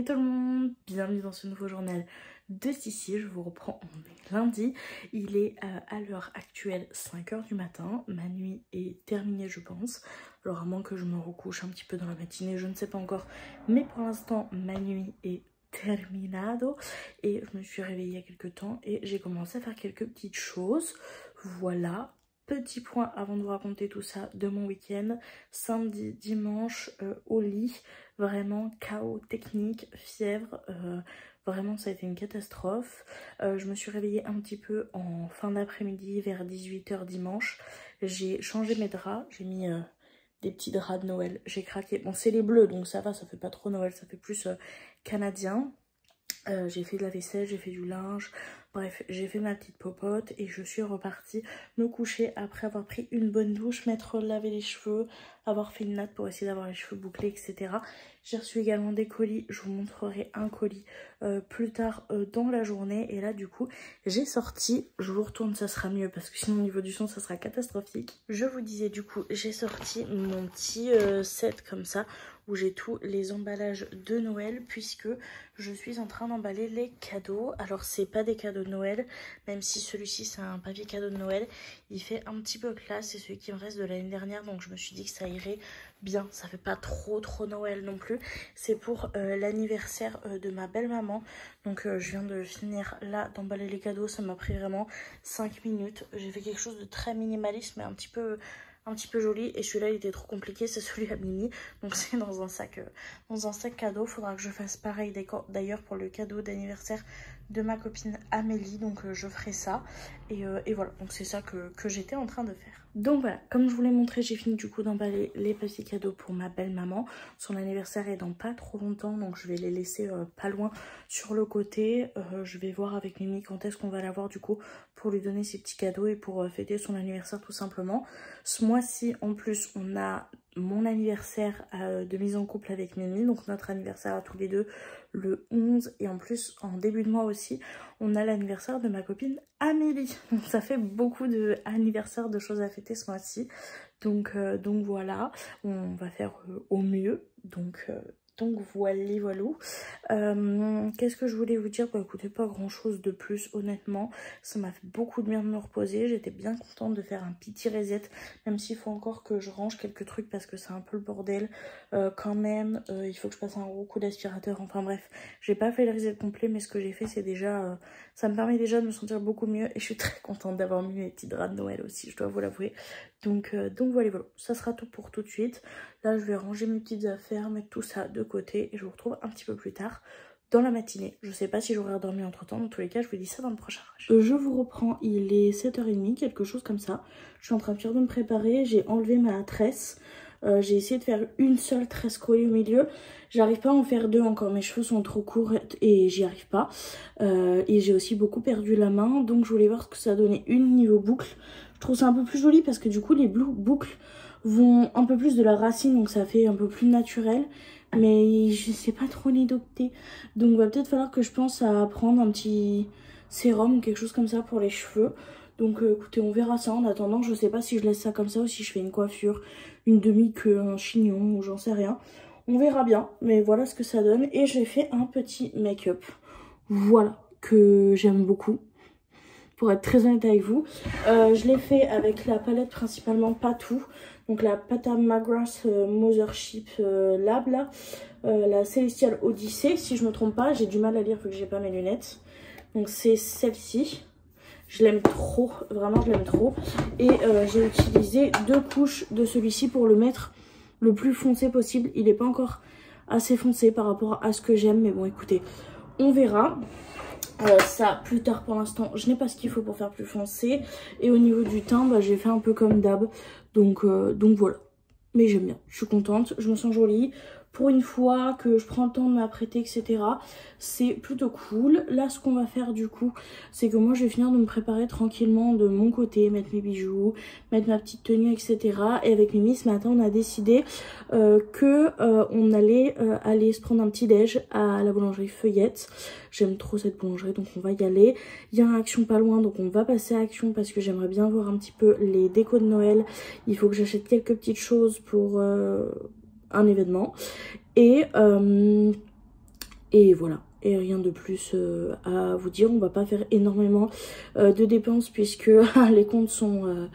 tout le monde, bienvenue dans ce nouveau journal de Sissi. Je vous reprends, on est lundi, il est à l'heure actuelle 5 h du matin, ma nuit est terminée je pense, alors à moins que je me recouche un petit peu dans la matinée, je ne sais pas encore, mais pour l'instant ma nuit est terminado et je me suis réveillée il y a quelques temps et j'ai commencé à faire quelques petites choses, voilà. Petit point avant de vous raconter tout ça de mon week-end, samedi, dimanche, au lit, vraiment chaos technique, fièvre, vraiment ça a été une catastrophe. Je me suis réveillée un petit peu en fin d'après-midi vers 18 h dimanche, j'ai changé mes draps, j'ai mis des petits draps de Noël, j'ai craqué, bon c'est les bleus donc ça va, ça fait pas trop Noël, ça fait plus canadien. J'ai fait de la vaisselle, j'ai fait du linge, bref, j'ai fait ma petite popote et je suis repartie me coucher après avoir pris une bonne douche, m'être lavé les cheveux, avoir fait une natte pour essayer d'avoir les cheveux bouclés, etc. J'ai reçu également des colis, je vous montrerai un colis plus tard dans la journée. Et là du coup, j'ai sorti, je vous retourne, ça sera mieux parce que sinon au niveau du son, ça sera catastrophique. Je vous disais du coup, j'ai sorti mon petit set comme ça, où j'ai tous les emballages de Noël puisque je suis en train d'emballer les cadeaux. Alors c'est pas des cadeaux de Noël, même si celui-ci c'est un papier cadeau de Noël, il fait un petit peu classe, c'est celui qui me reste de l'année dernière, donc je me suis dit que ça irait bien, ça fait pas trop Noël non plus. C'est pour l'anniversaire de ma belle maman, donc je viens de finir là d'emballer les cadeaux, ça m'a pris vraiment 5 minutes. J'ai fait quelque chose de très minimaliste mais un petit peu joli, et celui-là il était trop compliqué, c'est celui à Mimi, donc c'est dans un sac cadeau. Faudra que je fasse pareil d'ailleurs pour le cadeau d'anniversaire de ma copine Amélie, donc je ferai ça et voilà, donc c'est ça que j'étais en train de faire. Donc voilà, comme je vous l'ai montré, j'ai fini du coup d'emballer les petits cadeaux pour ma belle maman. Son anniversaire est dans pas trop longtemps, donc je vais les laisser pas loin sur le côté. Je vais voir avec Mimi quand est-ce qu'on va la voir du coup pour lui donner ses petits cadeaux et pour fêter son anniversaire tout simplement. Ce mois-ci en plus on a mon anniversaire de mise en couple avec Mimi, donc notre anniversaire à tous les deux le 11, et en plus en début de mois aussi on a l'anniversaire de ma copine Amélie, donc ça fait beaucoup d'anniversaires, de choses à fêter ce mois-ci, donc voilà, on va faire au mieux, donc voilà. Qu'est-ce que je voulais vous dire? Bah écoutez, pas grand chose de plus honnêtement, ça m'a fait beaucoup de bien de me reposer, j'étais bien contente de faire un petit reset, même s'il faut encore que je range quelques trucs parce que c'est un peu le bordel quand même, il faut que je passe un gros coup d'aspirateur, enfin bref, j'ai pas fait le reset complet, mais ce que j'ai fait c'est déjà, ça me permet déjà de me sentir beaucoup mieux et je suis très contente d'avoir mis mes petits draps de Noël aussi, je dois vous l'avouer. Donc voilà, ça sera tout pour tout de suite. Là je vais ranger mes petites affaires, mettre tout ça de côté et je vous retrouve un petit peu plus tard dans la matinée. Je sais pas si j'aurai redormi entre temps, dans tous les cas je vous dis ça dans le prochain rush. Je vous reprends, il est 7 h 30, quelque chose comme ça. Je suis en train de me préparer, j'ai enlevé ma tresse. J'ai essayé de faire une seule tresse collée au milieu. J'arrive pas à en faire deux encore, mes cheveux sont trop courts et j'y arrive pas. Et j'ai aussi beaucoup perdu la main, donc je voulais voir ce que ça donnait une niveau boucle. Je trouve ça un peu plus joli parce que du coup les boucles vont un peu plus de la racine, donc ça fait un peu plus naturel. Mais je sais pas trop les docter. Donc il va peut-être falloir que je pense à prendre un petit sérum ou quelque chose comme ça pour les cheveux. Donc écoutez, on verra ça. En attendant, je sais pas si je laisse ça comme ça ou si je fais une coiffure, une demi-queue, un chignon ou j'en sais rien. On verra bien, mais voilà ce que ça donne. Et j'ai fait un petit make-up, voilà, que j'aime beaucoup, pour être très honnête avec vous. Je l'ai fait avec la palette principalement Patou, donc la Pata Magras Mothership Lab là, la Celestial Odyssey si je me trompe pas, j'ai du mal à lire vu que j'ai pas mes lunettes. Donc c'est celle-ci. Je l'aime trop, vraiment je l'aime trop. Et j'ai utilisé 2 couches de celui-ci pour le mettre le plus foncé possible. Il n'est pas encore assez foncé par rapport à ce que j'aime, mais bon écoutez, on verra. Ça plus tard, pour l'instant je n'ai pas ce qu'il faut pour faire plus foncé. Et au niveau du teint, bah, j'ai fait un peu comme d'hab. Donc voilà. Mais j'aime bien, je suis contente, je me sens jolie. Pour une fois que je prends le temps de m'apprêter, etc. C'est plutôt cool. Là, ce qu'on va faire du coup, c'est que moi, je vais finir de me préparer tranquillement de mon côté, mettre mes bijoux, mettre ma petite tenue, etc. Et avec Mimi, ce matin, on a décidé on allait aller se prendre un petit déj à la boulangerie Feuillette. J'aime trop cette boulangerie, donc on va y aller. Il y a un Action pas loin, donc on va passer à Action parce que j'aimerais bien voir un petit peu les décos de Noël. Il faut que j'achète quelques petites choses pour un événement. Et Et voilà, et rien de plus à vous dire. On va pas faire énormément de dépenses puisque les comptes sont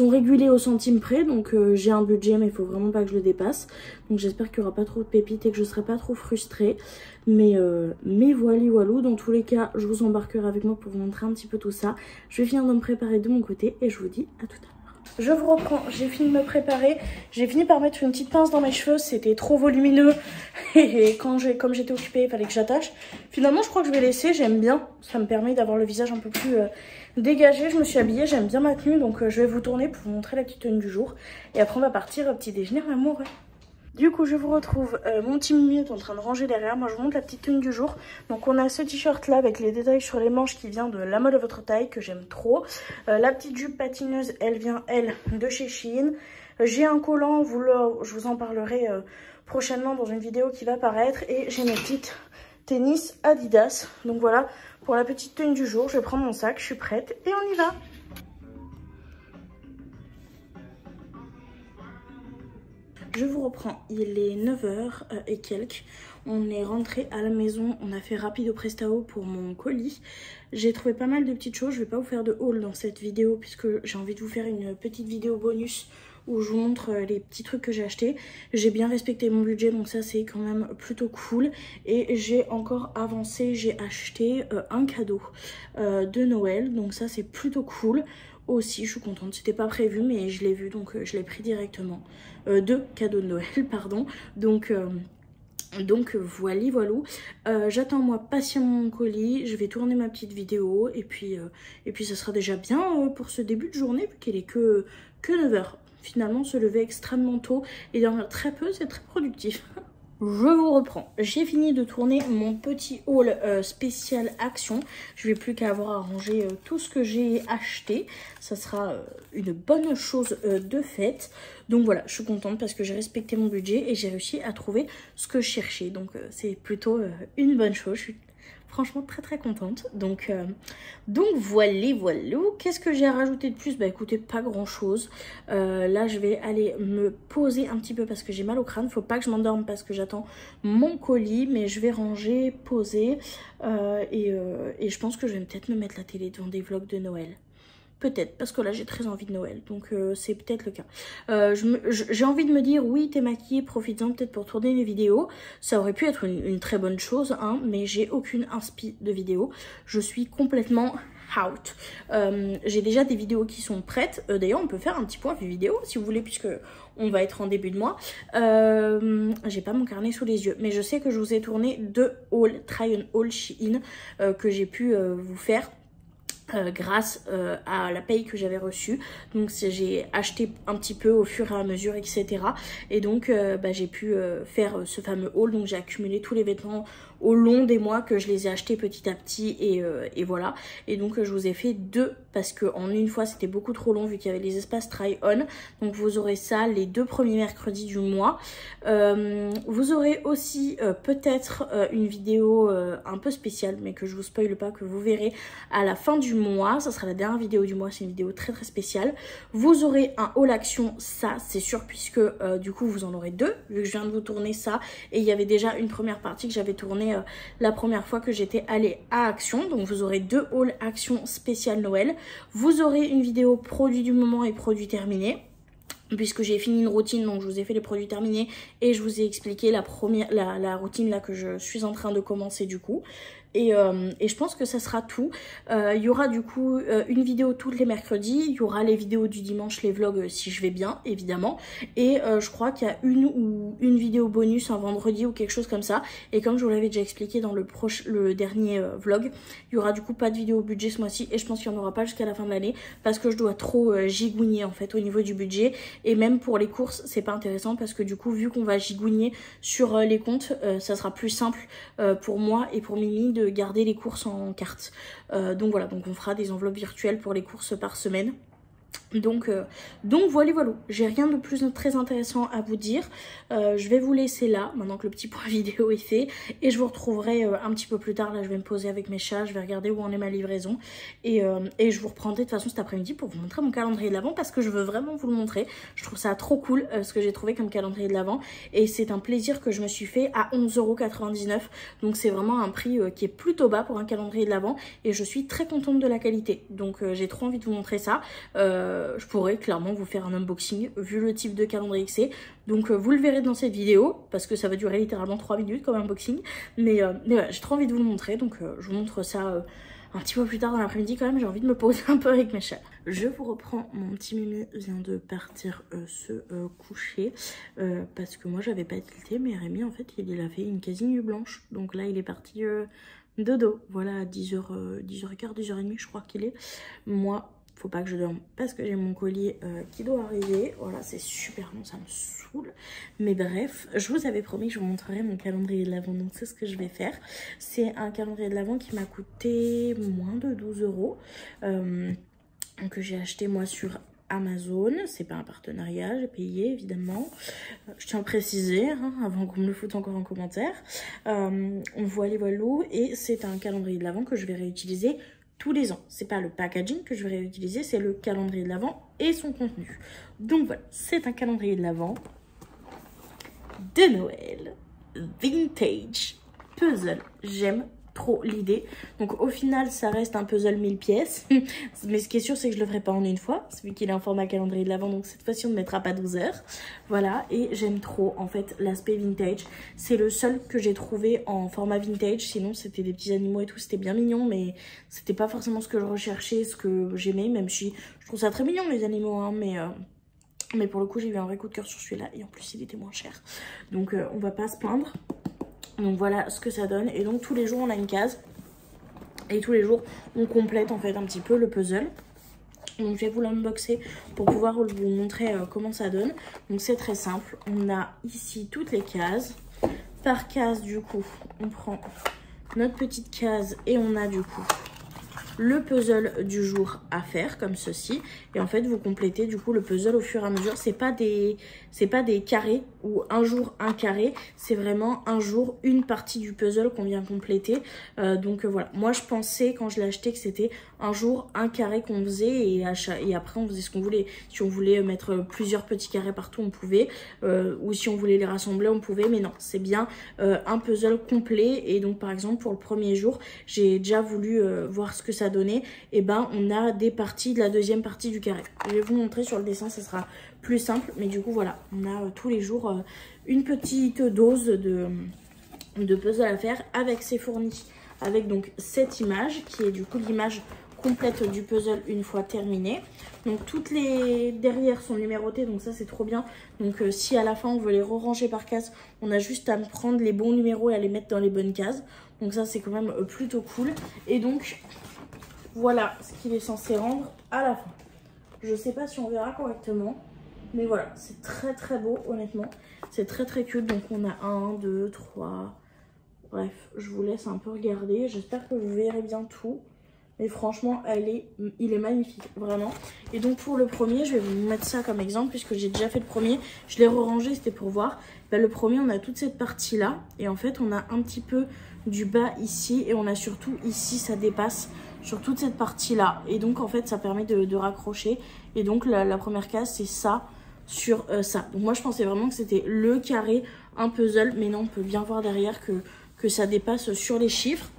régulés au centime près. Donc j'ai un budget mais il faut vraiment pas que je le dépasse. Donc j'espère qu'il n'y aura pas trop de pépites et que je serai pas trop frustrée. Mais voilou, dans tous les cas, je vous embarquerai avec moi pour vous montrer un petit peu tout ça. Je vais finir de me préparer de mon côté et je vous dis à tout à l'heure. Je vous reprends, j'ai fini de me préparer, j'ai fini par mettre une petite pince dans mes cheveux, c'était trop volumineux et comme j'étais occupée, il fallait que j'attache. Finalement je crois que je vais laisser, j'aime bien, ça me permet d'avoir le visage un peu plus dégagé. Je me suis habillée, j'aime bien ma tenue, donc je vais vous tourner pour vous montrer la petite tenue du jour. Et après on va partir au petit déjeuner amoureux. Du coup, je vous retrouve, mon petit Mimi est en train de ranger derrière. Moi, je vous montre la petite tenue du jour. Donc, on a ce t-shirt là avec les détails sur les manches qui vient de La Mode à votre taille, que j'aime trop. La petite jupe patineuse, elle vient, elle, de chez Shein. J'ai un collant, je vous en parlerai prochainement dans une vidéo qui va paraître. Et j'ai mes petites tennis Adidas. Donc voilà, pour la petite tenue du jour, je vais prendre mon sac, je suis prête et on y va. Je vous reprends, il est 9 h et quelques, on est rentré à la maison, on a fait rapide au Prestao pour mon colis. J'ai trouvé pas mal de petites choses, je vais pas vous faire de haul dans cette vidéo puisque j'ai envie de vous faire une petite vidéo bonus où je vous montre les petits trucs que j'ai achetés. J'ai bien respecté mon budget donc ça c'est quand même plutôt cool. Et j'ai encore avancé, j'ai acheté un cadeau de Noël donc ça c'est plutôt cool. Aussi, je suis contente, c'était pas prévu mais je l'ai vu donc je l'ai pris directement. 2 cadeaux de Noël, pardon. Donc voilou. J'attends moi patiemment mon colis, je vais tourner ma petite vidéo et puis ça sera déjà bien pour ce début de journée vu qu'il est que 9 h. Finalement, se lever extrêmement tôt et dormir très peu, c'est très productif. Je vous reprends, j'ai fini de tourner mon petit haul spécial Action. Je vais plus qu'à avoir à ranger tout ce que j'ai acheté. Ça sera une bonne chose de fait. Donc voilà, je suis contente parce que j'ai respecté mon budget et j'ai réussi à trouver ce que je cherchais. Donc c'est plutôt une bonne chose. Je suis franchement très contente. Donc voilou. Qu'est-ce que j'ai à rajouter de plus? Bah écoutez, pas grand chose. Là je vais aller me poser un petit peu parce que j'ai mal au crâne. Faut pas que je m'endorme parce que j'attends mon colis. Mais je vais ranger, poser et je pense que je vais peut-être me mettre la télé devant des vlogs de Noël. Peut-être, parce que là j'ai très envie de Noël, donc c'est peut-être le cas. J'ai envie de me dire, oui t'es maquillée, profites-en peut-être pour tourner des vidéos. Ça aurait pu être une très bonne chose, hein, mais j'ai aucune inspi de vidéo. Je suis complètement out. J'ai déjà des vidéos qui sont prêtes. D'ailleurs on peut faire un petit point vue vidéo si vous voulez, puisque on va être en début de mois. J'ai pas mon carnet sous les yeux, mais je sais que je vous ai tourné 2 haul, try on haul Shein que j'ai pu vous faire. Grâce à la paye que j'avais reçue. Donc j'ai acheté un petit peu au fur et à mesure, etc. Et donc j'ai pu faire ce fameux haul. Donc j'ai accumulé tous les vêtements au long des mois que je les ai achetés petit à petit et voilà. Et donc je vous ai fait 2 parce que en une fois c'était beaucoup trop long vu qu'il y avait les espaces try on. Donc vous aurez ça les 2 premiers mercredis du mois. Vous aurez aussi peut-être une vidéo un peu spéciale mais que je vous spoile pas, que vous verrez à la fin du mois. Ça sera la dernière vidéo du mois, c'est une vidéo très spéciale. Vous aurez un haul Action, ça c'est sûr, puisque du coup vous en aurez 2 vu que je viens de vous tourner ça. Et il y avait déjà une première partie que j'avais tournée la première fois que j'étais allée à Action. Donc vous aurez 2 haul Action spécial Noël. Vous aurez une vidéo produit du moment et produit terminé, puisque j'ai fini une routine, donc je vous ai fait les produits terminés et je vous ai expliqué la routine là que je suis en train de commencer du coup. Et je pense que ça sera tout. Il y aura du coup une vidéo tous les mercredis. Il y aura les vidéos du dimanche, les vlogs si je vais bien, évidemment. Et je crois qu'il y a une vidéo bonus un vendredi ou quelque chose comme ça. Et comme je vous l'avais déjà expliqué dans le dernier vlog, il y aura du coup pas de vidéo budget ce mois-ci. Et je pense qu'il n'y en aura pas jusqu'à la fin de l'année parce que je dois trop gigouiller en fait au niveau du budget. Et même pour les courses, c'est pas intéressant parce que du coup, vu qu'on va gigouiller sur les comptes, ça sera plus simple pour moi et pour Mimi de garder les courses en carte. Donc voilà, donc on fera des enveloppes virtuelles pour les courses par semaine. Donc voilà, j'ai rien de plus très intéressant à vous dire. Je vais vous laisser là, maintenant que le petit point vidéo est fait. Et je vous retrouverai un petit peu plus tard. Là, je vais me poser avec mes chats, je vais regarder où en est ma livraison. Et je vous reprendrai de toute façon cet après-midi pour vous montrer mon calendrier de l'Avent. Parce que je veux vraiment vous le montrer. Je trouve ça trop cool ce que j'ai trouvé comme calendrier de l'Avent. Et c'est un plaisir que je me suis fait à 11,99 €. Donc c'est vraiment un prix qui est plutôt bas pour un calendrier de l'Avent. Et je suis très contente de la qualité. Donc j'ai trop envie de vous montrer ça. Je pourrais clairement vous faire un unboxing vu le type de calendrier que c'est. Donc vous le verrez dans cette vidéo parce que ça va durer littéralement 3 minutes comme unboxing. Mais voilà, j'ai trop envie de vous le montrer. Donc je vous montre ça un petit peu plus tard dans l'après-midi quand même. J'ai envie de me poser un peu avec mes chats. Je vous reprends, mon petit Mimi vient de partir se coucher parce que moi j'avais pas tilté, mais Rémi en fait il a fait une quasi nuit blanche. Donc là il est parti dodo. Voilà à 10h15, 10h30 je crois qu'il est. Moi faut pas que je dorme parce que j'ai mon colis qui doit arriver. Voilà, c'est super long, ça me saoule. Mais bref, je vous avais promis que je vous montrerai mon calendrier de l'Avent. Donc c'est ce que je vais faire. C'est un calendrier de l'Avent qui m'a coûté moins de 12 €. Que j'ai acheté moi sur Amazon. C'est pas un partenariat, j'ai payé évidemment. Je tiens à préciser hein, avant qu'on me le foute encore en commentaire. Voilà. Et c'est un calendrier de l'Avent que je vais réutiliser tous les ans. C'est pas le packaging que je vais réutiliser, c'est le calendrier de l'Avent et son contenu. Donc voilà, c'est un calendrier de l'Avent de Noël vintage puzzle. J'aime trop l'idée. Donc au final ça reste un puzzle 1000 pièces mais ce qui est sûr c'est que je le ferai pas en une fois vu qu'il est en format calendrier de l'Avent. Donc cette fois-ci on ne mettra pas 12 heures. Voilà, et j'aime trop en fait l'aspect vintage. C'est le seul que j'ai trouvé en format vintage. Sinon c'était des petits animaux et tout, c'était bien mignon mais c'était pas forcément ce que je recherchais, ce que j'aimais, même si je trouve ça très mignon les animaux hein, mais pour le coup j'ai eu un vrai coup de cœur sur celui-là et en plus il était moins cher. Donc on va pas se plaindre. Donc voilà ce que ça donne. Et donc tous les jours on a une case. Et tous les jours on complète en fait un petit peu le puzzle. Donc je vais vous l'unboxer pour pouvoir vous montrer comment ça donne. Donc c'est très simple. On a ici toutes les cases. Par case du coup on prend notre petite case et on a du coup le puzzle du jour à faire comme ceci. Et en fait vous complétez du coup le puzzle au fur et à mesure. C'est pas des carrés ou un jour un carré, c'est vraiment un jour une partie du puzzle qu'on vient compléter. Donc voilà, moi je pensais quand je l'ai acheté que c'était un jour un carré qu'on faisait et après on faisait ce qu'on voulait. Si on voulait mettre plusieurs petits carrés partout on pouvait, ou si on voulait les rassembler on pouvait, mais non, c'est bien un puzzle complet. Et donc par exemple pour le premier jour j'ai déjà voulu voir ce que ça donnait. Et ben on a des parties de la deuxième partie du carré. Je vais vous montrer sur le dessin, ça sera plus simple, mais du coup voilà, on a tous les jours une petite dose de puzzle à faire avec ses fournis, avec donc cette image qui est du coup l'image complète du puzzle une fois terminé. Donc toutes les derrière sont numérotées, donc ça c'est trop bien. Donc si à la fin on veut les ranger par case, on a juste à prendre les bons numéros et à les mettre dans les bonnes cases. Donc ça c'est quand même plutôt cool. Et donc voilà ce qu'il est censé rendre à la fin. Je sais pas si on verra correctement, mais voilà, c'est très très beau honnêtement. C'est très très cute. Donc on a 1, 2, 3. Bref, je vous laisse un peu regarder. J'espère que vous verrez bien tout. Mais franchement, il est magnifique, vraiment. Et donc pour le premier, je vais vous mettre ça comme exemple puisque j'ai déjà fait le premier. Je l'ai rerangé, c'était pour voir. Ben, le premier, on a toute cette partie-là. Et en fait, on a un petit peu du bas ici. Et on a surtout ici, ça dépasse sur toute cette partie-là. Et donc, en fait, ça permet de raccrocher. Et donc, la première case, c'est ça sur ça. Donc moi, je pensais vraiment que c'était le carré, un puzzle. Mais non, on peut bien voir derrière que ça dépasse sur les chiffres.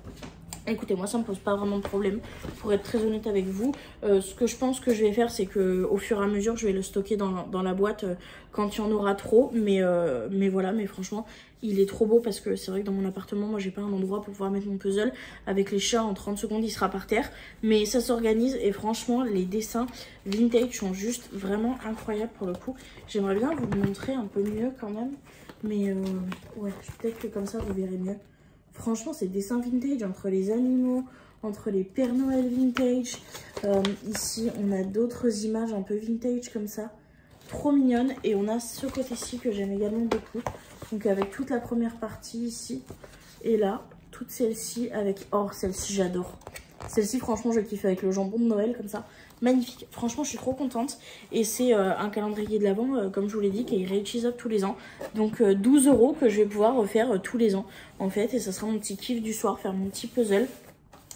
Écoutez, moi ça me pose pas vraiment de problème pour être très honnête avec vous. Ce que je pense que je vais faire, c'est que au fur et à mesure je vais le stocker dans la boîte quand il y en aura trop. Mais voilà, mais franchement il est trop beau parce que c'est vrai que dans mon appartement moi j'ai pas un endroit pour pouvoir mettre mon puzzle. Avec les chats en 30 secondes il sera par terre. Mais ça s'organise et franchement les dessins vintage sont juste vraiment incroyables pour le coup. J'aimerais bien vous le montrer un peu mieux quand même. Mais ouais, peut-être que comme ça vous verrez mieux. Franchement, c'est dessins vintage entre les animaux, entre les Pères Noël vintage. Ici, on a d'autres images un peu vintage comme ça. Trop mignonnes. Et on a ce côté-ci que j'aime également beaucoup. Donc avec toute la première partie ici. Et là, toute celle-ci avec... Oh, celle-ci, j'adore. Celle-ci, franchement, je kiffe avec le jambon de Noël comme ça. Magnifique. Franchement, je suis trop contente. Et c'est un calendrier de l'Avent, comme je vous l'ai dit, qui est réutilisable tous les ans. Donc 12 € que je vais pouvoir refaire tous les ans, en fait. Et ça sera mon petit kiff du soir, faire mon petit puzzle.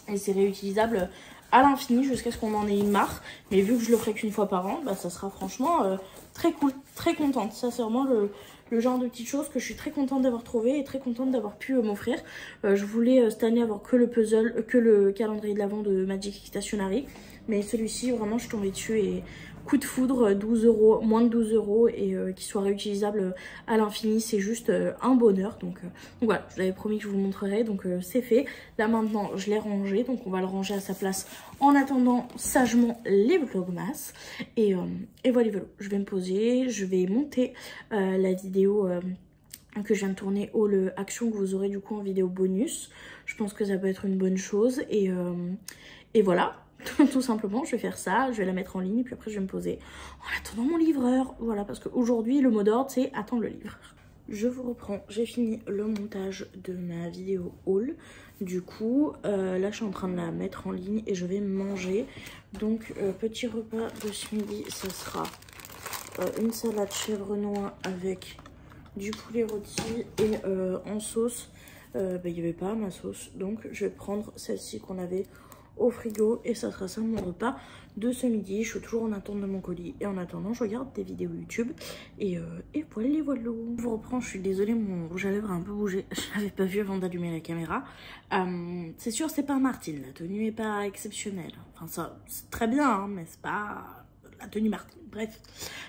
Et c'est réutilisable à l'infini jusqu'à ce qu'on en ait marre. Mais vu que je le ferai qu'une fois par an, bah, ça sera franchement très cool, très contente. Ça, c'est vraiment le genre de petites choses que je suis très contente d'avoir trouvé et très contente d'avoir pu m'offrir. Je voulais cette année avoir que le puzzle, que le calendrier de l'Avent de Magic Stationery. Mais celui-ci, vraiment, je suis tombée dessus et coup de foudre, 12 €, moins de 12 € et qu'il soit réutilisable à l'infini, c'est juste un bonheur. Donc voilà, je l'avais promis que je vous montrerai, donc c'est fait. Là maintenant, je l'ai rangé, donc on va le ranger à sa place en attendant sagement les vlogmas. Et voilà, je vais me poser, je vais monter la vidéo que je viens de tourner haul action que vous aurez du coup en vidéo bonus. Je pense que ça peut être une bonne chose et voilà. Tout simplement, je vais faire ça, je vais la mettre en ligne et puis après je vais me poser en attendant mon livreur. Voilà, parce qu'aujourd'hui le mot d'ordre c'est attendre le livreur. Je vous reprends, j'ai fini le montage de ma vidéo haul. Du coup, là je suis en train de la mettre en ligne et je vais manger. Donc petit repas de ce midi, ce sera une salade chèvre noix avec du poulet rôti et en sauce. Il n'y avait pas ma sauce, donc je vais prendre celle-ci qu'on avait au frigo et ça sera ça mon repas de ce midi. Je suis toujours en attente de mon colis et en attendant je regarde des vidéos YouTube et voilà les voilà. Je vous reprends, je suis désolée, mon rouge à lèvres a un peu bougé, je l'avais pas vu avant d'allumer la caméra. C'est sûr c'est pas Martine, la tenue est pas exceptionnelle, enfin ça c'est très bien hein, mais c'est pas la tenue Martine, bref.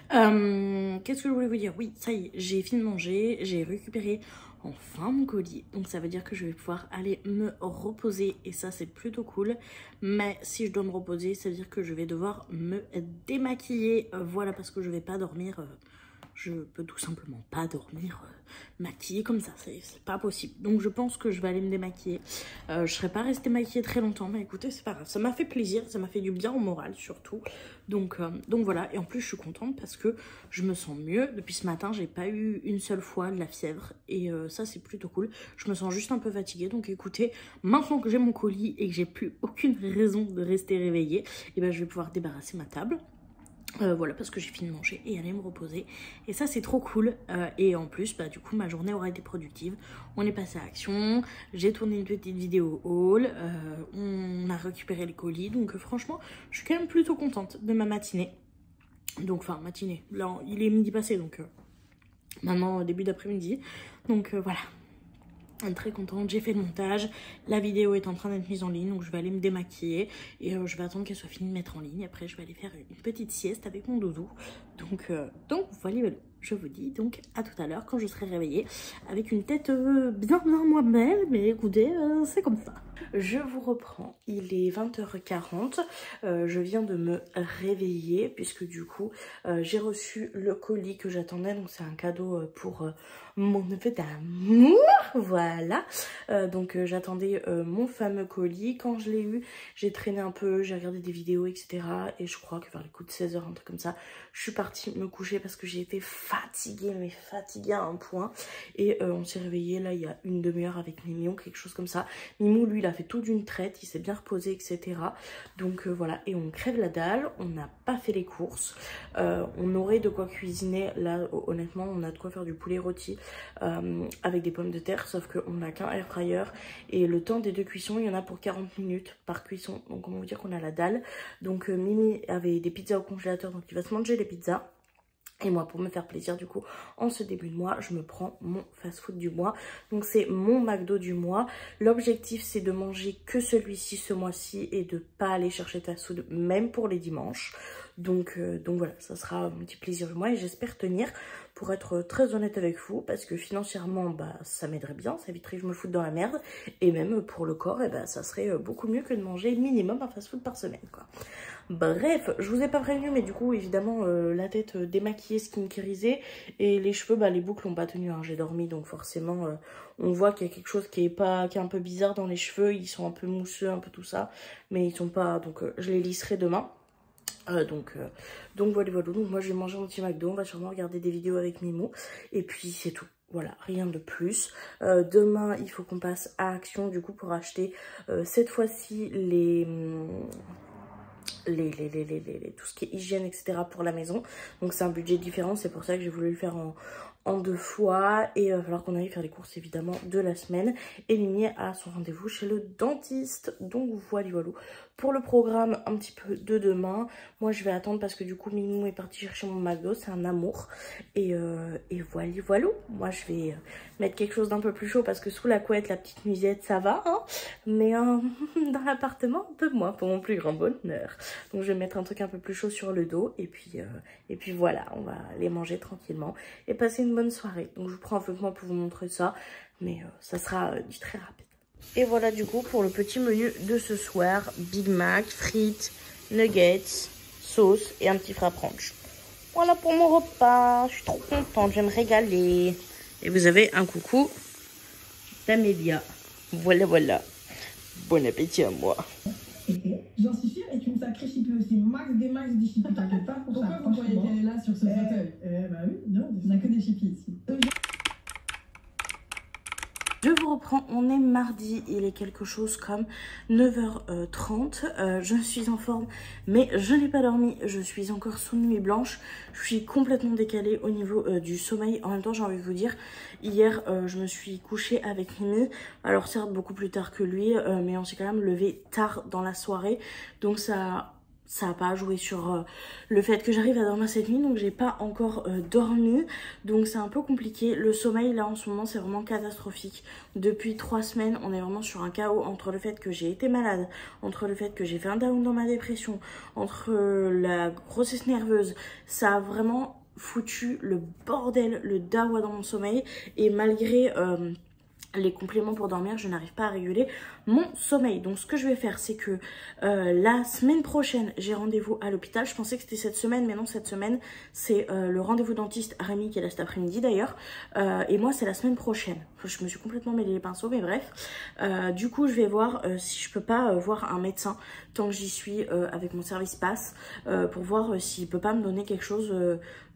Qu'est-ce que je voulais vous dire? Oui, ça y est, j'ai fini de manger, j'ai récupéré enfin mon colis, donc ça veut dire que je vais pouvoir aller me reposer et ça c'est plutôt cool. Mais si je dois me reposer, ça veut dire que je vais devoir me démaquiller, voilà, parce que je vais pas dormir, je peux tout simplement pas dormir maquillée comme ça, c'est pas possible. Donc je pense que je vais aller me démaquiller. Je serais pas restée maquillée très longtemps, mais écoutez c'est pas grave, ça m'a fait plaisir, ça m'a fait du bien au moral surtout. Donc voilà, et en plus je suis contente parce que je me sens mieux. Depuis ce matin j'ai pas eu une seule fois de la fièvre et ça c'est plutôt cool. Je me sens juste un peu fatiguée, donc écoutez, maintenant que j'ai mon colis et que j'ai plus aucune raison de rester réveillée, et ben je vais pouvoir débarrasser ma table. Voilà, parce que j'ai fini de manger et aller me reposer et ça c'est trop cool. Et en plus bah du coup ma journée aura été productive, on est passé à action, j'ai tourné une petite vidéo haul, on a récupéré le colis, donc franchement je suis quand même plutôt contente de ma matinée. Donc enfin matinée, là il est midi passé, donc maintenant début d'après-midi, donc voilà. Très contente, j'ai fait le montage, la vidéo est en train d'être mise en ligne, donc je vais aller me démaquiller et je vais attendre qu'elle soit finie de mettre en ligne. Après je vais aller faire une petite sieste avec mon doudou, donc voilà, je vous dis donc à tout à l'heure quand je serai réveillée avec une tête bien moins belle, mais écoutez c'est comme ça. Je vous reprends, il est 20h40, je viens de me réveiller puisque du coup j'ai reçu le colis que j'attendais, donc c'est un cadeau pour mon neveu d'amour, voilà. Donc j'attendais mon fameux colis. Quand je l'ai eu, j'ai traîné un peu, j'ai regardé des vidéos etc. Et je crois que vers les coups de 16 h, un truc comme ça, je suis partie me coucher parce que j'ai été fatiguée, mais fatiguée à un point. Et on s'est réveillé là il y a une demi-heure avec Mimou, quelque chose comme ça. Mimou lui il a fait tout d'une traite, il s'est bien reposé etc. Donc voilà, et on crève la dalle, on n'a pas fait les courses. On aurait de quoi cuisiner, là honnêtement on a de quoi faire du poulet rôti avec des pommes de terre, sauf qu'on n'a qu'un air fryer et le temps des deux cuissons il y en a pour 40 minutes par cuisson, donc comment vous dire qu'on a la dalle. Donc Mimi avait des pizzas au congélateur, donc il va se manger les pizzas. Et moi, pour me faire plaisir, du coup, en ce début de mois, je me prends mon fast-food du mois. Donc, c'est mon McDo du mois. L'objectif, c'est de manger que celui-ci ce mois-ci et de pas aller chercher de fast-food, même pour les dimanches. Donc voilà, ça sera mon petit plaisir du mois et j'espère tenir, pour être très honnête avec vous, parce que financièrement, bah, ça m'aiderait bien, ça éviterait que je me foute dans la merde. Et même pour le corps, et bah, ça serait beaucoup mieux que de manger minimum un fast-food par semaine, quoi. Bref, je vous ai pas prévenu, mais du coup, évidemment, la tête démaquillée, skincarisée, et les cheveux, bah, les boucles n'ont pas tenu, hein, j'ai dormi, donc forcément, on voit qu'il y a quelque chose qui est un peu bizarre dans les cheveux, ils sont un peu mousseux, un peu tout ça, mais ils sont pas, donc je les lisserai demain. Donc voilà, donc moi je vais manger mon petit McDo, on va sûrement regarder des vidéos avec Mimou, et puis c'est tout. voilà, rien de plus. Demain, il faut qu'on passe à Action du coup pour acheter cette fois-ci tout ce qui est hygiène, etc. pour la maison. Donc c'est un budget différent, c'est pour ça que j'ai voulu le faire en 2 fois. Et il va falloir qu'on aille faire les courses évidemment de la semaine. Et Mimi a son rendez-vous chez le dentiste. Donc voilà. Pour le programme un petit peu de demain, moi je vais attendre parce que du coup Mimou est parti chercher mon McDo, c'est un amour. Et voilà. Moi je vais mettre quelque chose d'un peu plus chaud parce que sous la couette, la petite nuisette ça va, hein. Mais dans l'appartement, un peu moins pour mon plus grand bonheur. Donc je vais mettre un truc un peu plus chaud sur le dos et puis voilà, on va les manger tranquillement et passer une bonne soirée. Donc je vous prends avec moi pour vous montrer ça, mais ça sera du très rapide. Et voilà du coup pour le petit menu de ce soir, Big Mac, frites, nuggets, sauce et un petit frappe ranch. Voilà pour mon repas, je suis trop contente, je vais me régaler. Et vous avez un coucou d'Amélia. Voilà. Bon appétit à moi. J'en suis sûre et tu me sacrées chippée aussi. Max des chippes, t'inquiète pas pour ça. Pourquoi vous croyez qu'elle est là sur ce fauteuil? Bah oui, non, On n'a que des chippies ici. Je vous reprends, on est mardi, il est quelque chose comme 9h30, je suis en forme mais je n'ai pas dormi, je suis encore sous nuit blanche, je suis complètement décalée au niveau du sommeil. En même temps j'ai envie de vous dire, hier je me suis couchée avec Mimi, alors certes beaucoup plus tard que lui, mais on s'est quand même levé tard dans la soirée, donc ça n'a pas joué sur le fait que j'arrive à dormir cette nuit, donc j'ai pas encore dormi, donc c'est un peu compliqué. Le sommeil là en ce moment c'est vraiment catastrophique. Depuis 3 semaines on est vraiment sur un chaos entre le fait que j'ai été malade, entre le fait que j'ai fait un down dans ma dépression, entre la grossesse nerveuse, ça a vraiment foutu le bordel, le dawa dans mon sommeil, et malgré les compléments pour dormir, je n'arrive pas à réguler mon sommeil. Donc ce que je vais faire, c'est que la semaine prochaine, j'ai rendez-vous à l'hôpital. Je pensais que c'était cette semaine, mais non, cette semaine, c'est le rendez-vous dentiste à Rémi qui est là cet après-midi d'ailleurs. Et moi, c'est la semaine prochaine. Je me suis complètement mêlé les pinceaux, mais bref. Du coup, je vais voir si je peux pas voir un médecin tant que j'y suis avec mon service passe pour voir s'il peut pas me donner quelque chose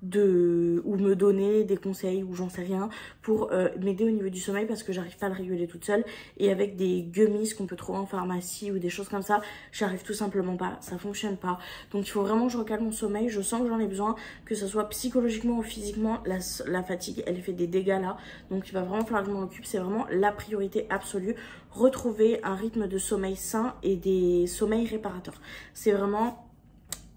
ou me donner des conseils ou j'en sais rien pour m'aider au niveau du sommeil parce que j'arrive pas à le réguler toute seule, et avec des gummies qu'on peut trouver en pharmacie ou des choses comme ça, j'arrive tout simplement pas, ça fonctionne pas. Donc il faut vraiment que je recale mon sommeil, je sens que j'en ai besoin, que ce soit psychologiquement ou physiquement. La fatigue elle fait des dégâts là, donc il va vraiment falloir que je m'en occupe, c'est vraiment la priorité absolue, retrouver un rythme de sommeil sain et des sommeils réparateurs. C'est vraiment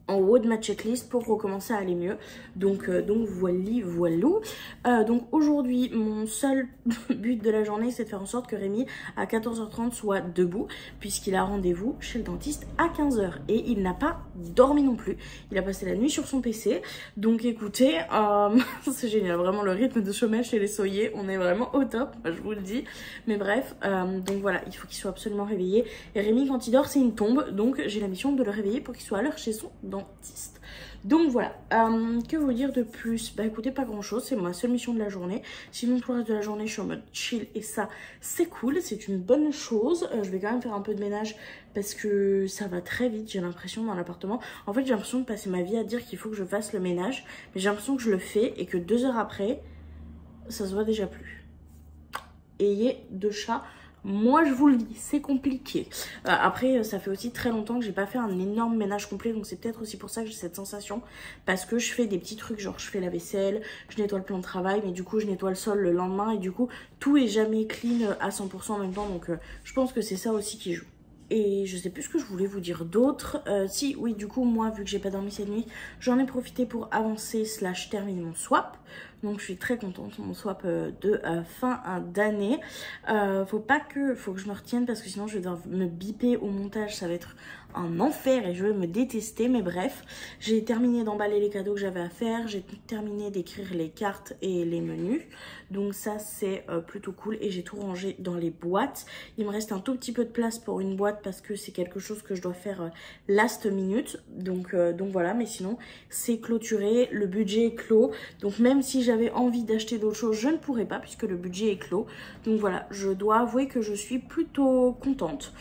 en haut de ma checklist pour recommencer à aller mieux. Donc voilà. Donc aujourd'hui, mon seul but de la journée, c'est de faire en sorte que Rémi, à 14h30, soit debout, puisqu'il a rendez-vous chez le dentiste à 15h. Et il n'a pas dormi non plus. Il a passé la nuit sur son PC. Donc écoutez, c'est génial. Vraiment, le rythme de sommeil chez les Soyez, on est vraiment au top, je vous le dis. Mais bref, donc voilà, il faut qu'il soit absolument réveillé. Et Rémi, quand il dort, c'est une tombe. Donc j'ai la mission de le réveiller pour qu'il soit à l'heure chez son dentiste. Donc voilà, que vous dire de plus? Bah écoutez, pas grand chose, c'est ma seule mission de la journée. Sinon tout le reste de la journée je suis en mode chill et ça c'est cool, c'est une bonne chose. Je vais quand même faire un peu de ménage parce que ça va très vite, j'ai l'impression, dans l'appartement. En fait j'ai l'impression de passer ma vie à dire qu'il faut que je fasse le ménage, mais j'ai l'impression que je le fais et que 2 heures après ça se voit déjà plus. Ayez de chat, moi je vous le dis, c'est compliqué. Après ça fait aussi très longtemps que j'ai pas fait un énorme ménage complet, donc c'est peut-être aussi pour ça que j'ai cette sensation, parce que je fais des petits trucs, genre je fais la vaisselle, je nettoie le plan de travail, mais du coup je nettoie le sol le lendemain et du coup tout est jamais clean à 100% en même temps, donc je pense que c'est ça aussi qui joue. Et je sais plus ce que je voulais vous dire d'autre. Si, oui, du coup, moi, vu que j'ai pas dormi cette nuit, j'en ai profité pour avancer / terminer mon swap. Donc, je suis très contente. Mon swap de fin d'année. Faut que je me retienne parce que sinon, je vais devoir me biper au montage. Ça va être un enfer et je vais me détester. Mais bref, j'ai terminé d'emballer les cadeaux que j'avais à faire. J'ai terminé d'écrire les cartes et les menus. Donc ça, c'est plutôt cool. Et j'ai tout rangé dans les boîtes. Il me reste un tout petit peu de place pour une boîte parce que c'est quelque chose que je dois faire last minute. Donc voilà, mais sinon, c'est clôturé. Le budget est clos. Donc même si j'avais envie d'acheter d'autres choses, je ne pourrais pas puisque le budget est clos. Donc voilà, je dois avouer que je suis plutôt contente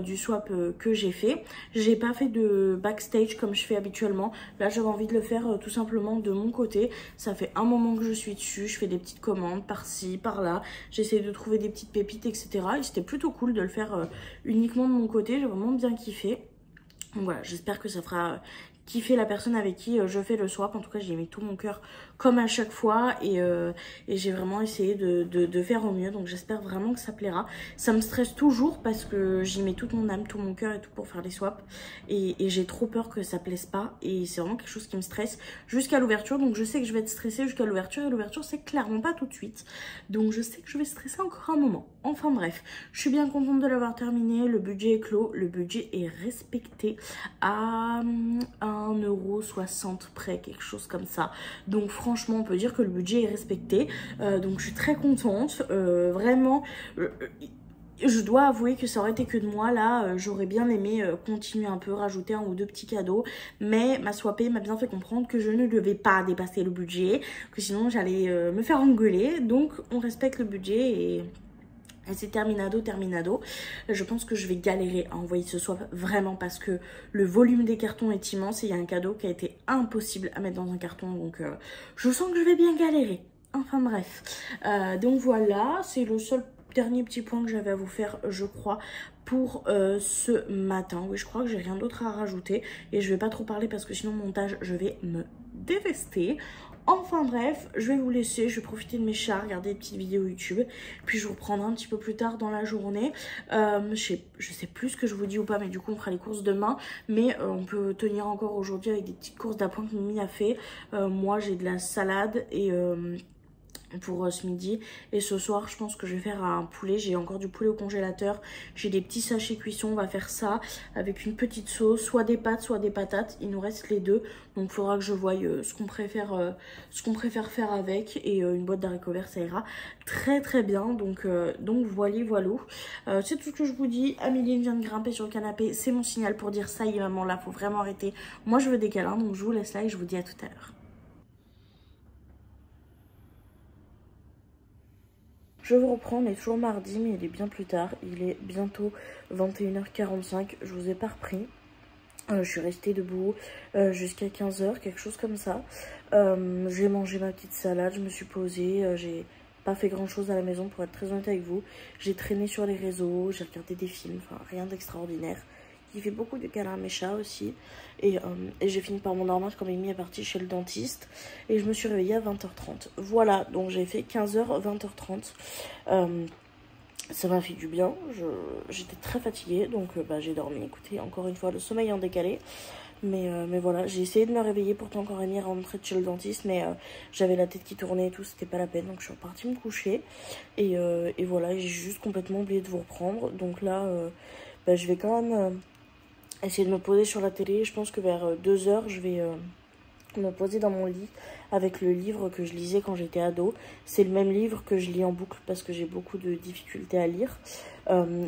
du swap que j'ai fait. J'ai pas fait de backstage comme je fais habituellement. Là j'avais envie de le faire tout simplement de mon côté. Ça fait un moment que je suis dessus, je fais des petites commandes par-ci, par-là. J'essaie de trouver des petites pépites, etc. Et c'était plutôt cool de le faire uniquement de mon côté. J'ai vraiment bien kiffé. Donc voilà, j'espère que ça fera kiffer la personne avec qui je fais le swap. En tout cas, j'ai mis tout mon cœur comme à chaque fois et j'ai vraiment essayé de faire au mieux. Donc j'espère vraiment que ça plaira. Ça me stresse toujours parce que j'y mets toute mon âme, tout mon cœur et tout pour faire les swaps. Et j'ai trop peur que ça plaise pas. Et c'est vraiment quelque chose qui me stresse jusqu'à l'ouverture. Donc je sais que je vais être stressée jusqu'à l'ouverture. Et l'ouverture, c'est clairement pas tout de suite. Donc je sais que je vais stresser encore un moment. Enfin bref, je suis bien contente de l'avoir terminé. Le budget est clos. Le budget est respecté à 1,60 € près, quelque chose comme ça. Donc franchement, on peut dire que le budget est respecté. Donc je suis très contente. Vraiment, je dois avouer que ça aurait été que de moi. Là, j'aurais bien aimé continuer un peu, rajouter 1 ou 2 petits cadeaux. Mais ma swappée m'a bien fait comprendre que je ne devais pas dépasser le budget. Que sinon, j'allais me faire engueuler. Donc, on respecte le budget et c'est terminado. Je pense que je vais galérer à envoyer ce swap vraiment parce que le volume des cartons est immense et il y a un cadeau qui a été impossible à mettre dans un carton. Donc je sens que je vais bien galérer. Enfin bref. Donc voilà, c'est le seul dernier petit point que j'avais à vous faire, je crois, pour ce matin. Oui, je crois que j'ai rien d'autre à rajouter et je vais pas trop parler parce que sinon montage, je vais me dévester. Enfin bref, je vais vous laisser, je vais profiter de mes chats, regarder des petites vidéos YouTube, puis je vous reprendrai un petit peu plus tard dans la journée. Je sais plus ce que je vous dis ou pas, mais du coup on fera les courses demain, mais on peut tenir encore aujourd'hui avec des petites courses d'appoint que Mimi a fait. Moi j'ai de la salade et pour ce midi, et ce soir je pense que je vais faire un poulet. J'ai encore du poulet au congélateur, j'ai des petits sachets cuisson, on va faire ça avec une petite sauce, soit des pâtes soit des patates, il nous reste les deux, donc il faudra que je voie ce qu'on préfère faire avec, et une boîte d'haricots verts ça ira très bien. Donc voilà, c'est tout ce que je vous dis. Amélie vient de grimper sur le canapé, c'est mon signal pour dire ça y est maman, là faut vraiment arrêter, moi je veux des câlins. Donc je vous laisse là et je vous dis à tout à l'heure. Je vous reprends, on est toujours mardi, mais il est bien plus tard. Il est bientôt 21h45. Je vous ai pas repris. Je suis restée debout jusqu'à 15 h, quelque chose comme ça. J'ai mangé ma petite salade, je me suis posée. J'ai pas fait grand chose à la maison pour être très honnête avec vous. J'ai traîné sur les réseaux, j'ai regardé des films, enfin rien d'extraordinaire. Il fait beaucoup de câlins à mes chats aussi. Et j'ai fini par m'endormir quand Mimi est partie chez le dentiste. Et je me suis réveillée à 20h30. Voilà, donc j'ai fait 15 h, 20h30. Ça m'a fait du bien. J'étais très fatiguée, donc j'ai dormi. Écoutez, encore une fois, le sommeil en décalé. Mais voilà, j'ai essayé de me réveiller pour quand Rémi est rentré de chez le dentiste. Mais j'avais la tête qui tournait et tout, c'était pas la peine. Donc je suis repartie me coucher. Et voilà, j'ai juste complètement oublié de vous reprendre. Donc là, je vais quand même essayer de me poser sur la télé. Je pense que vers 2 h, je vais me poser dans mon lit avec le livre que je lisais quand j'étais ado. C'est le même livre que je lis en boucle parce que j'ai beaucoup de difficultés à lire.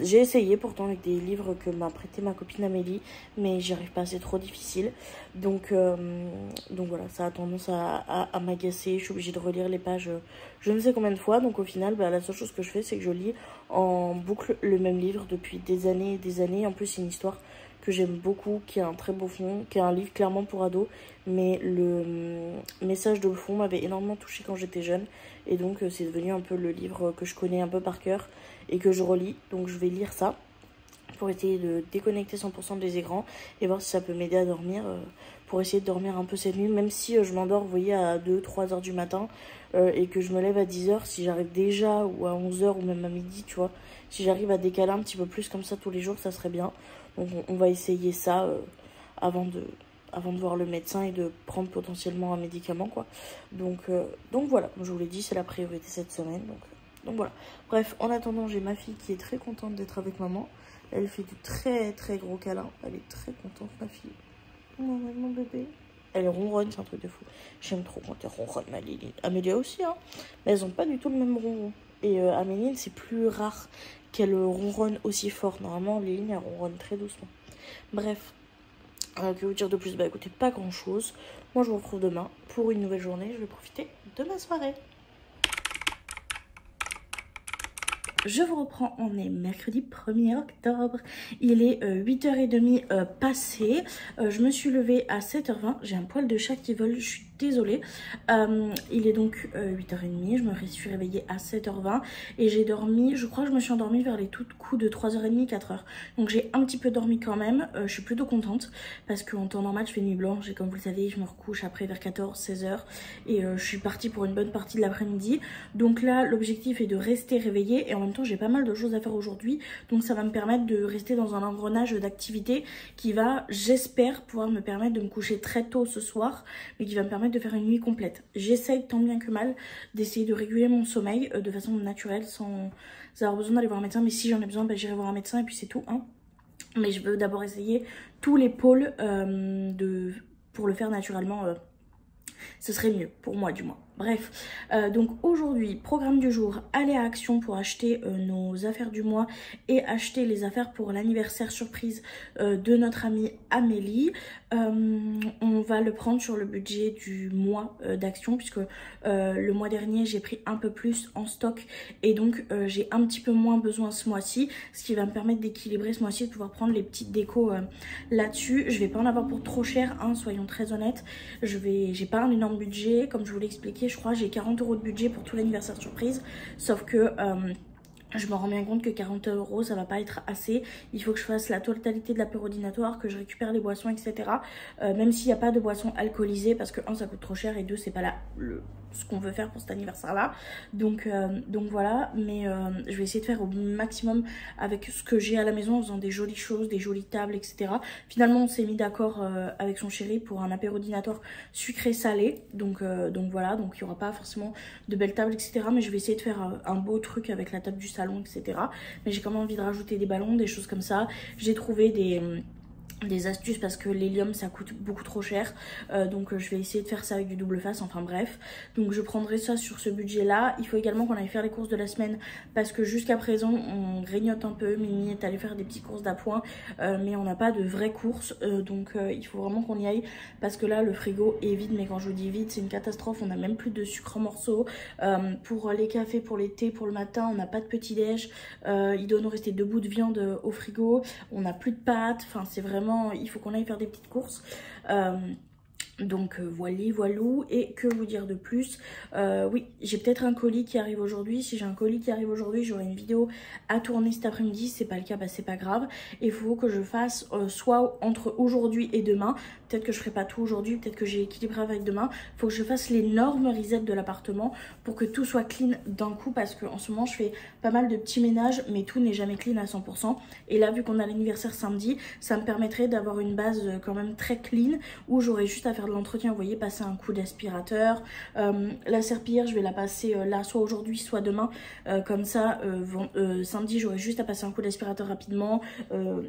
J'ai essayé pourtant avec des livres que m'a prêté ma copine Amélie, mais j'y arrive pas, c'est trop difficile. Donc voilà, ça a tendance à m'agacer. Je suis obligée de relire les pages je ne sais combien de fois. Donc au final, la seule chose que je fais, c'est que je lis en boucle le même livre depuis des années et des années. En plus, c'est une histoire que j'aime beaucoup, qui a un très beau fond, qui est un livre clairement pour ados, mais le message de fond m'avait énormément touchée quand j'étais jeune, et donc c'est devenu un peu le livre que je connais un peu par cœur et que je relis. Donc je vais lire ça pour essayer de déconnecter 100% des écrans et voir si ça peut m'aider à dormir, pour essayer de dormir un peu cette nuit, même si je m'endors, vous voyez, à 2-3 h du matin et que je me lève à 10 h, si j'arrive déjà, ou à 11 h, ou même à midi, tu vois, si j'arrive à décaler un petit peu plus comme ça tous les jours, ça serait bien. Donc on va essayer ça avant de voir le médecin et de prendre potentiellement un médicament, quoi. Donc voilà, je vous l'ai dit, c'est la priorité cette semaine. Donc voilà. Bref, en attendant, j'ai ma fille qui est très contente d'être avec maman. Elle fait du très gros câlin. Elle est très contente, ma fille. Oh, mon bébé. Elle ronronne, c'est un truc de fou. J'aime trop quand elle ronronne, ma Liline. Amélia aussi, hein. Mais elles ont pas du tout le même ronron. Et Amélie, c'est plus rare qu'elle ronronne aussi fort. Normalement, Liline, elle ronronne très doucement. Bref, que vous dire de plus? Écoutez, pas grand chose. Moi, je vous retrouve demain pour une nouvelle journée. Je vais profiter de ma soirée. je vous reprends, on est mercredi 1er octobre, il est 8h30 passé, je me suis levée à 7h20, j'ai un poil de chat qui vole, je suis désolée, il est donc 8h30, je me suis réveillée à 7h20 et j'ai dormi, je crois que je me suis endormie vers les tout coups de 3h30, 4h, donc j'ai un petit peu dormi quand même, je suis plutôt contente parce qu'en temps normal je fais nuit blanche et comme vous le savez je me recouche après vers 14, 16h et je suis partie pour une bonne partie de l'après-midi, donc là l'objectif est de rester réveillée et en même temps j'ai pas mal de choses à faire aujourd'hui, donc ça va me permettre de rester dans un engrenage d'activité qui va, j'espère, pouvoir me permettre de me coucher très tôt ce soir, mais qui va me permettre de faire une nuit complète. J'essaye tant bien que mal d'essayer de réguler mon sommeil de façon naturelle sans avoir besoin d'aller voir un médecin, mais si j'en ai besoin, bah, j'irai voir un médecin et puis c'est tout, hein. Mais je veux d'abord essayer tous les pôles pour le faire naturellement, ce serait mieux pour moi du moins. Bref, donc aujourd'hui, programme du jour, aller à Action pour acheter nos affaires du mois et acheter les affaires pour l'anniversaire surprise de notre amie Amélie. On va le prendre sur le budget du mois d'Action puisque le mois dernier j'ai pris un peu plus en stock et donc j'ai un petit peu moins besoin ce mois-ci, ce qui va me permettre d'équilibrer ce mois-ci, de pouvoir prendre les petites décos là-dessus. Je vais pas en avoir pour trop cher, hein, soyons très honnêtes. J'ai pas un énorme budget, comme je vous l'ai expliqué. Je crois j'ai 40 € de budget pour tout l'anniversaire surprise, sauf que je me rends bien compte que 40 € ça va pas être assez. Il faut que je fasse la totalité de l'apérodinatoire, que je récupère les boissons, etc. Même s'il n'y a pas de boissons alcoolisées, parce que 1 ça coûte trop cher et 2 c'est pas là ce qu'on veut faire pour cet anniversaire là. Donc voilà, mais je vais essayer de faire au maximum avec ce que j'ai à la maison en faisant des jolies choses, des jolies tables, etc. Finalement on s'est mis d'accord avec son chéri pour un apérodinatoire sucré salé. Donc voilà, donc il n'y aura pas forcément de belles tables, etc. Mais je vais essayer de faire un beau truc avec la table du salon, etc. Mais j'ai quand même envie de rajouter des ballons, des choses comme ça. J'ai trouvé des astuces parce que l'hélium ça coûte beaucoup trop cher, donc je vais essayer de faire ça avec du double face, enfin bref, donc je prendrai ça sur ce budget là. Il faut également qu'on aille faire les courses de la semaine parce que jusqu'à présent on grignote un peu. Mimi est allée faire des petites courses d'appoint, mais on n'a pas de vraies courses, donc il faut vraiment qu'on y aille parce que là le frigo est vide, mais quand je vous dis vide c'est une catastrophe. On n'a même plus de sucre en morceaux, pour les cafés, pour les thés, pour le matin on n'a pas de petit déj, il doit nous rester 2 bouts de viande au frigo, on n'a plus de pâtes, enfin c'est vraiment, il faut qu'on aille faire des petites courses. Donc voilou. Et que vous dire de plus, oui j'ai peut-être un colis qui arrive aujourd'hui. Si j'ai un colis qui arrive aujourd'hui, j'aurai une vidéo à tourner cet après-midi. Si c'est pas le cas, bah c'est pas grave. Et il faut que je fasse soit entre aujourd'hui et demain, peut-être que je ferai pas tout aujourd'hui, peut-être que j'ai équilibré avec demain. Il faut que je fasse l'énorme reset de l'appartement pour que tout soit clean d'un coup, parce qu'en ce moment je fais pas mal de petits ménages mais tout n'est jamais clean à 100%. Et là vu qu'on a l'anniversaire samedi, ça me permettrait d'avoir une base quand même très clean où j'aurais juste à faire de l'entretien, vous voyez, passer un coup d'aspirateur. La serpillière je vais la passer là soit aujourd'hui soit demain, comme ça samedi j'aurai juste à passer un coup d'aspirateur rapidement,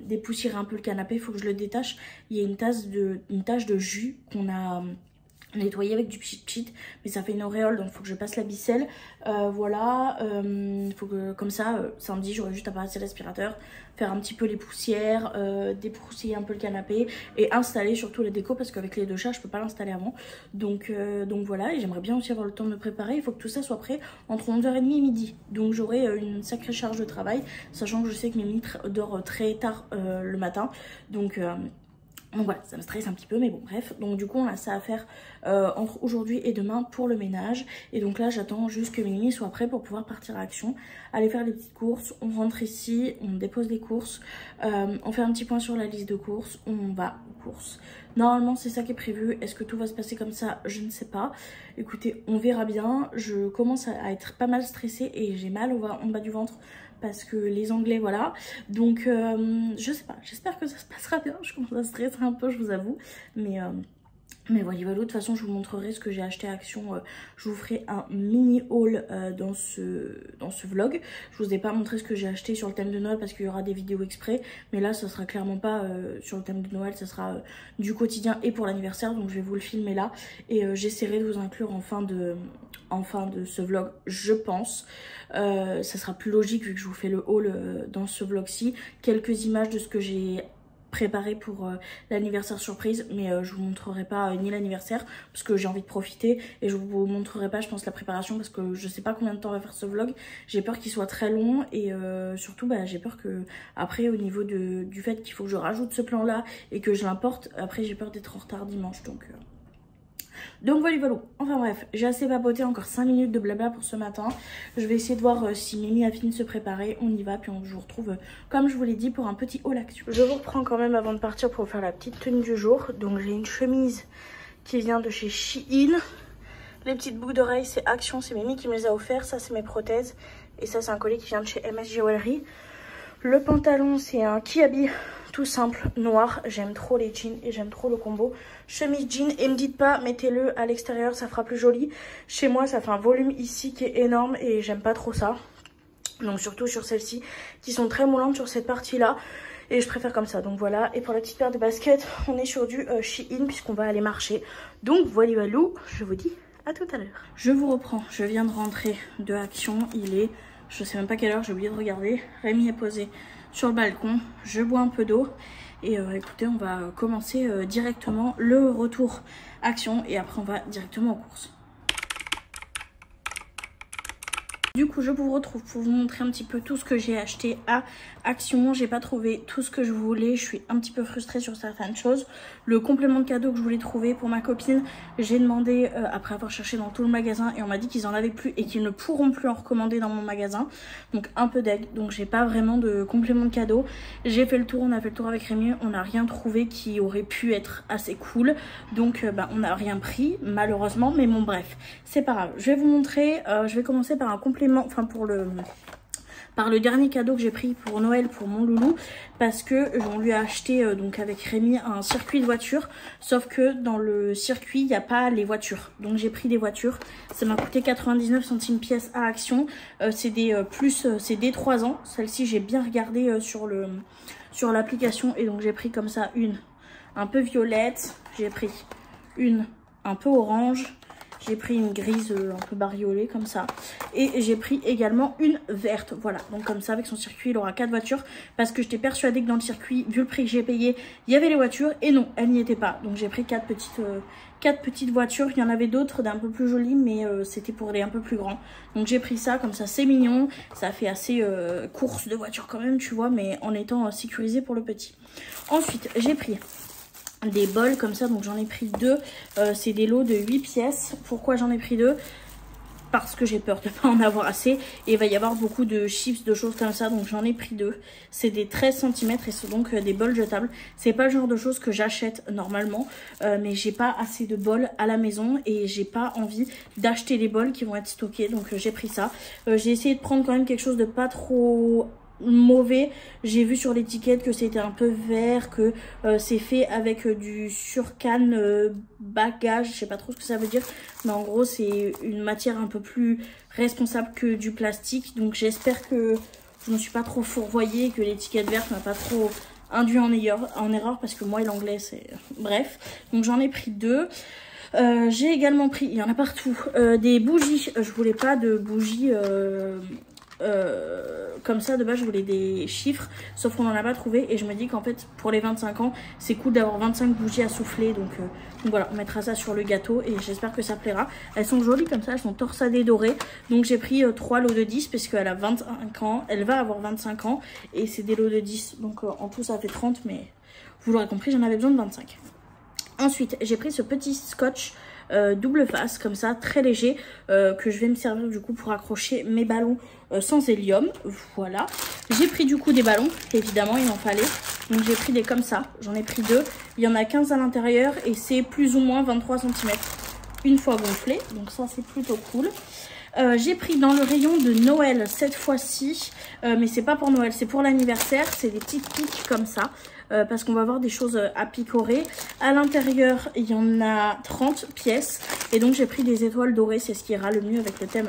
dépoussiérer un peu le canapé. Il faut que je le détache, il y a une tache de jus qu'on a nettoyer avec du pchit, mais ça fait une auréole, donc il faut que je passe la ficelle. Voilà, faut que comme ça samedi j'aurai juste à passer l'aspirateur, faire un petit peu les poussières, dépoussiérer un peu le canapé et installer surtout la déco parce qu'avec les 2 chats je peux pas l'installer avant. Donc voilà, et j'aimerais bien aussi avoir le temps de me préparer. Il faut que tout ça soit prêt entre 11h30 et midi, donc j'aurai une sacrée charge de travail, sachant que je sais que Mimi dort très tard le matin, donc voilà, ça me stresse un petit peu, mais bon bref. Donc du coup on a ça à faire entre aujourd'hui et demain pour le ménage. Et donc là j'attends juste que Mimi soit prêt pour pouvoir partir à Action, aller faire les petites courses. On rentre ici, on dépose les courses, on fait un petit point sur la liste de courses, on va aux courses. Normalement c'est ça qui est prévu. Est-ce que tout va se passer comme ça? Je ne sais pas. Écoutez, on verra bien. Je commence à être pas mal stressée et j'ai mal en bas du ventre parce que les Anglais, voilà. Donc je sais pas, j'espère que ça se passera bien. Je commence à stresser un peu, je vous avoue, mais voilà, de toute façon je vous montrerai ce que j'ai acheté à Action. Je vous ferai un mini haul dans ce vlog. Je vous ai pas montré ce que j'ai acheté sur le thème de Noël parce qu'il y aura des vidéos exprès, mais là ça sera clairement pas sur le thème de Noël, ça sera du quotidien et pour l'anniversaire, donc je vais vous le filmer là et j'essaierai de vous inclure en fin de ce vlog, je pense. Ça sera plus logique vu que je vous fais le haul dans ce vlog-ci. Quelques images de ce que j'ai préparer pour l'anniversaire surprise, mais je vous montrerai pas ni l'anniversaire parce que j'ai envie de profiter, et je vous montrerai pas je pense la préparation parce que je sais pas combien de temps va faire ce vlog. J'ai peur qu'il soit très long, et surtout bah, j'ai peur que après au niveau du fait qu'il faut que je rajoute ce plan là et que je l'importe, après j'ai peur d'être en retard dimanche, donc voilà. Enfin bref, j'ai assez papoté, encore 5 minutes de blabla pour ce matin. Je vais essayer de voir si Mimi a fini de se préparer. On y va, puis je vous retrouve comme je vous l'ai dit pour un petit haul action. Je vous reprends quand même avant de partir pour faire la petite tenue du jour. Donc j'ai une chemise qui vient de chez Shein. Les petites boucles d'oreilles c'est Action, c'est Mimi qui me les a offerts. Ça c'est mes prothèses, et ça c'est un collier qui vient de chez MS Jewelry. Le pantalon c'est un Kiabi tout simple noir, j'aime trop les jeans et j'aime trop le combo chemise jean. Et me dites pas mettez-le à l'extérieur, ça fera plus joli. Chez moi ça fait un volume ici qui est énorme et j'aime pas trop ça, donc surtout sur celles-ci qui sont très moulantes sur cette partie là, et je préfère comme ça. Donc voilà. Et pour la petite paire de baskets on est sur du Shein puisqu'on va aller marcher. Donc voilà, je vous dis à tout à l'heure. Je vous reprends, je viens de rentrer de Action, il est, je sais même pas quelle heure, j'ai oublié de regarder. Rémi est posé sur le balcon, je bois un peu d'eau, et écoutez, on va commencer directement le retour Action, et après on va directement aux courses. Du coup je vous retrouve pour vous montrer un petit peu tout ce que j'ai acheté à Action. J'ai pas trouvé tout ce que je voulais, je suis un petit peu frustrée sur certaines choses. Le complément de cadeau que je voulais trouver pour ma copine, j'ai demandé après avoir cherché dans tout le magasin, et on m'a dit qu'ils en avaient plus et qu'ils ne pourront plus en recommander dans mon magasin. Donc un peu deg, donc j'ai pas vraiment de complément de cadeau. J'ai fait le tour, on a fait le tour avec Rémi, on n'a rien trouvé qui aurait pu être assez cool. Donc on n'a rien pris malheureusement, mais bon bref, c'est pas grave. Je vais vous montrer, je vais commencer par un complément, enfin par le dernier cadeau que j'ai pris pour Noël pour mon loulou, parce que on lui a acheté donc avec Rémi un circuit de voiture, sauf que dans le circuit il n'y a pas les voitures, donc j'ai pris des voitures. Ça m'a coûté 99 centimes pièce à Action. C'est des 3 ans. Celle-ci j'ai bien regardé sur l'application, et donc j'ai pris comme ça une un peu violette, j'ai pris une un peu orange, j'ai pris une grise un peu bariolée comme ça, et j'ai pris également une verte. Voilà, donc comme ça avec son circuit il aura 4 voitures, parce que j'étais persuadée que dans le circuit, vu le prix que j'ai payé, il y avait les voitures, et non, elles n'y étaient pas. Donc j'ai pris 4 petites voitures. Il y en avait d'autres d'un peu plus jolies, mais c'était pour les un peu plus grands. Donc j'ai pris ça, comme ça c'est mignon, ça fait assez course de voiture quand même, tu vois, mais en étant sécurisé pour le petit. Ensuite j'ai pris des bols comme ça, donc j'en ai pris 2, c'est des lots de 8 pièces. Pourquoi j'en ai pris 2? Parce que j'ai peur de ne pas en avoir assez, et il va y avoir beaucoup de chips, de choses comme ça, donc j'en ai pris 2. C'est des 13 cm et c'est donc des bols jetables. C'est pas le genre de choses que j'achète normalement, mais j'ai pas assez de bols à la maison et j'ai pas envie d'acheter des bols qui vont être stockés, donc j'ai pris ça. J'ai essayé de prendre quand même quelque chose de pas trop mauvais. J'ai vu sur l'étiquette que c'était un peu vert, que c'est fait avec du surcane bagage, je sais pas trop ce que ça veut dire, mais en gros c'est une matière un peu plus responsable que du plastique, donc j'espère que je me suis pas trop fourvoyée et que l'étiquette verte m'a pas trop induit en erreur, parce que moi l'anglais c'est... Bref, donc j'en ai pris 2. J'ai également pris, il y en a partout, des bougies. Je voulais pas de bougies comme ça, de base je voulais des chiffres, sauf qu'on n'en a pas trouvé, et je me dis qu'en fait pour les 25 ans c'est cool d'avoir 25 bougies à souffler, donc voilà, on mettra ça sur le gâteau et j'espère que ça plaira. Elles sont jolies comme ça, elles sont torsadées dorées, donc j'ai pris 3 lots de 10 parce qu'elle a 25 ans, elle va avoir 25 ans, et c'est des lots de 10, donc en tout ça fait 30, mais vous l'aurez compris, j'en avais besoin de 25. Ensuite j'ai pris ce petit scotch double face comme ça, très léger, que je vais me servir du coup pour accrocher mes ballons sans hélium. Voilà, j'ai pris du coup des ballons, évidemment il en fallait, donc j'ai pris des comme ça, j'en ai pris 2, il y en a 15 à l'intérieur et c'est plus ou moins 23 cm une fois gonflé, donc ça c'est plutôt cool. J'ai pris dans le rayon de Noël cette fois-ci, mais c'est pas pour Noël, c'est pour l'anniversaire, c'est des petites piques comme ça, parce qu'on va avoir des choses à picorer. À l'intérieur, il y en a 30 pièces, et donc j'ai pris des étoiles dorées, c'est ce qui ira le mieux avec le thème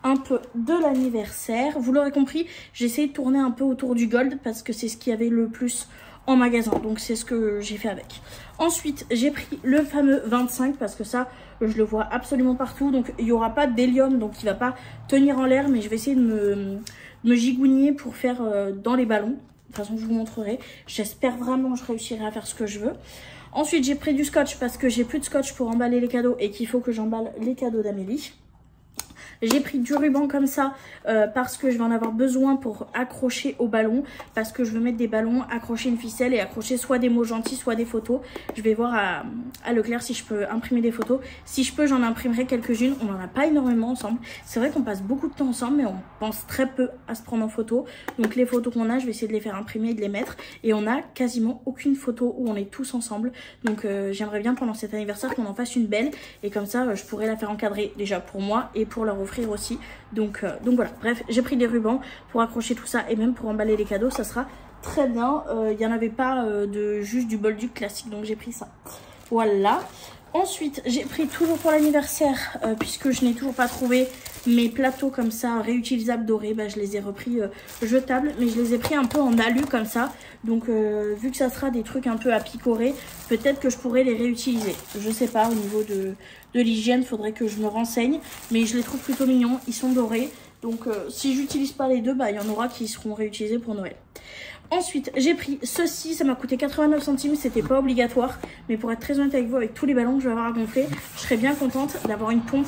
un peu de l'anniversaire. Vous l'aurez compris, j'ai essayé de tourner un peu autour du gold, parce que c'est ce qu'il y avait le plus en magasin, donc c'est ce que j'ai fait avec. Ensuite j'ai pris le fameux 25, parce que ça je le vois absolument partout, donc il n'y aura pas d'hélium, donc il va pas tenir en l'air, mais je vais essayer de me gigougner pour faire dans les ballons. toute façon je vous montrerai. J'espère vraiment que je réussirai à faire ce que je veux. Ensuite j'ai pris du scotch parce que j'ai plus de scotch pour emballer les cadeaux et qu'il faut que j'emballe les cadeaux d'Amélie. J'ai pris du ruban comme ça parce que je vais en avoir besoin pour accrocher au ballon. Parce que je veux mettre des ballons, accrocher une ficelle et accrocher soit des mots gentils, soit des photos. Je vais voir à Leclerc si je peux imprimer des photos. Si je peux, j'en imprimerai quelques-unes. On n'en a pas énormément ensemble. C'est vrai qu'on passe beaucoup de temps ensemble, mais on pense très peu à se prendre en photo. Donc les photos qu'on a, je vais essayer de les faire imprimer et de les mettre. Et on n'a quasiment aucune photo où on est tous ensemble. Donc j'aimerais bien pendant cet anniversaire qu'on en fasse une belle. Et comme ça, je pourrais la faire encadrer déjà pour moi et pour leur offrir aussi. Donc voilà, bref, j'ai pris des rubans pour accrocher tout ça et même pour emballer les cadeaux, ça sera très bien. Il n'y en avait pas juste du Bolduc classique, donc j'ai pris ça. Voilà. Ensuite, j'ai pris toujours pour l'anniversaire, puisque je n'ai toujours pas trouvé mes plateaux comme ça, réutilisables dorés. Bah, je les ai repris jetables, mais je les ai pris un peu en alu comme ça. Donc, vu que ça sera des trucs un peu à picorer, peut-être que je pourrais les réutiliser. Je sais pas, au niveau de l'hygiène, faudrait que je me renseigne. Mais je les trouve plutôt mignons, ils sont dorés. Donc, si j'utilise pas les deux, bah, il y en aura qui seront réutilisés pour Noël. Ensuite, j'ai pris ceci, ça m'a coûté 89 centimes, c'était pas obligatoire. Mais pour être très honnête avec vous, avec tous les ballons que je vais avoir à gonfler, je serais bien contente d'avoir une pompe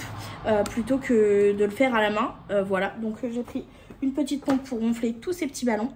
plutôt que de le faire à la main. Voilà, donc j'ai pris une petite pompe pour gonfler tous ces petits ballons.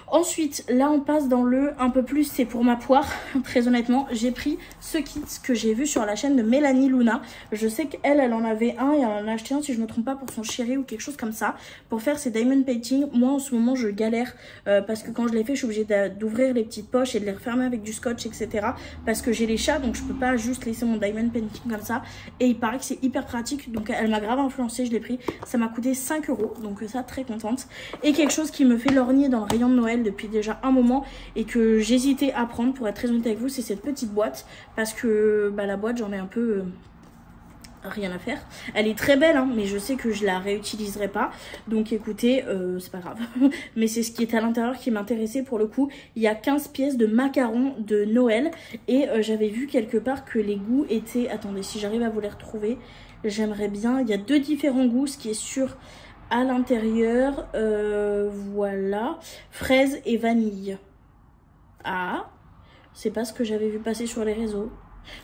Ensuite, là on passe dans le un peu plus, c'est pour ma poire. Très honnêtement, j'ai pris ce kit que j'ai vu sur la chaîne de Mélanie Luna. Je sais qu'elle, elle en avait un et elle en a acheté un, si je me trompe pas, pour son chéri ou quelque chose comme ça, pour faire ses diamond painting. Moi en ce moment je galère parce que quand je les fais, je suis obligée d'ouvrir les petites poches et de les refermer avec du scotch, etc. Parce que j'ai les chats, donc je peux pas juste laisser mon diamond painting comme ça. Et il paraît que c'est hyper pratique, donc elle m'a grave influencée, je l'ai pris. Ça m'a coûté 5 €, donc ça, très contente. Et quelque chose qui me fait lorgner dans le rayon de Noël depuis déjà un moment et que j'hésitais à prendre, pour être très honnête avec vous, c'est cette petite boîte, parce que bah, la boîte, j'en ai un peu rien à faire. Elle est très belle, hein, mais je sais que je la réutiliserai pas, donc écoutez, c'est pas grave. Mais c'est ce qui est à l'intérieur qui m'intéressait pour le coup. Il y a 15 pièces de macarons de Noël et j'avais vu quelque part que les goûts étaient, attendez, si j'arrive à vous les retrouver, j'aimerais bien. Il y a 2 différents goûts, ce qui est sûr à l'intérieur, voilà, fraise et vanille. Ah, c'est pas ce que j'avais vu passer sur les réseaux.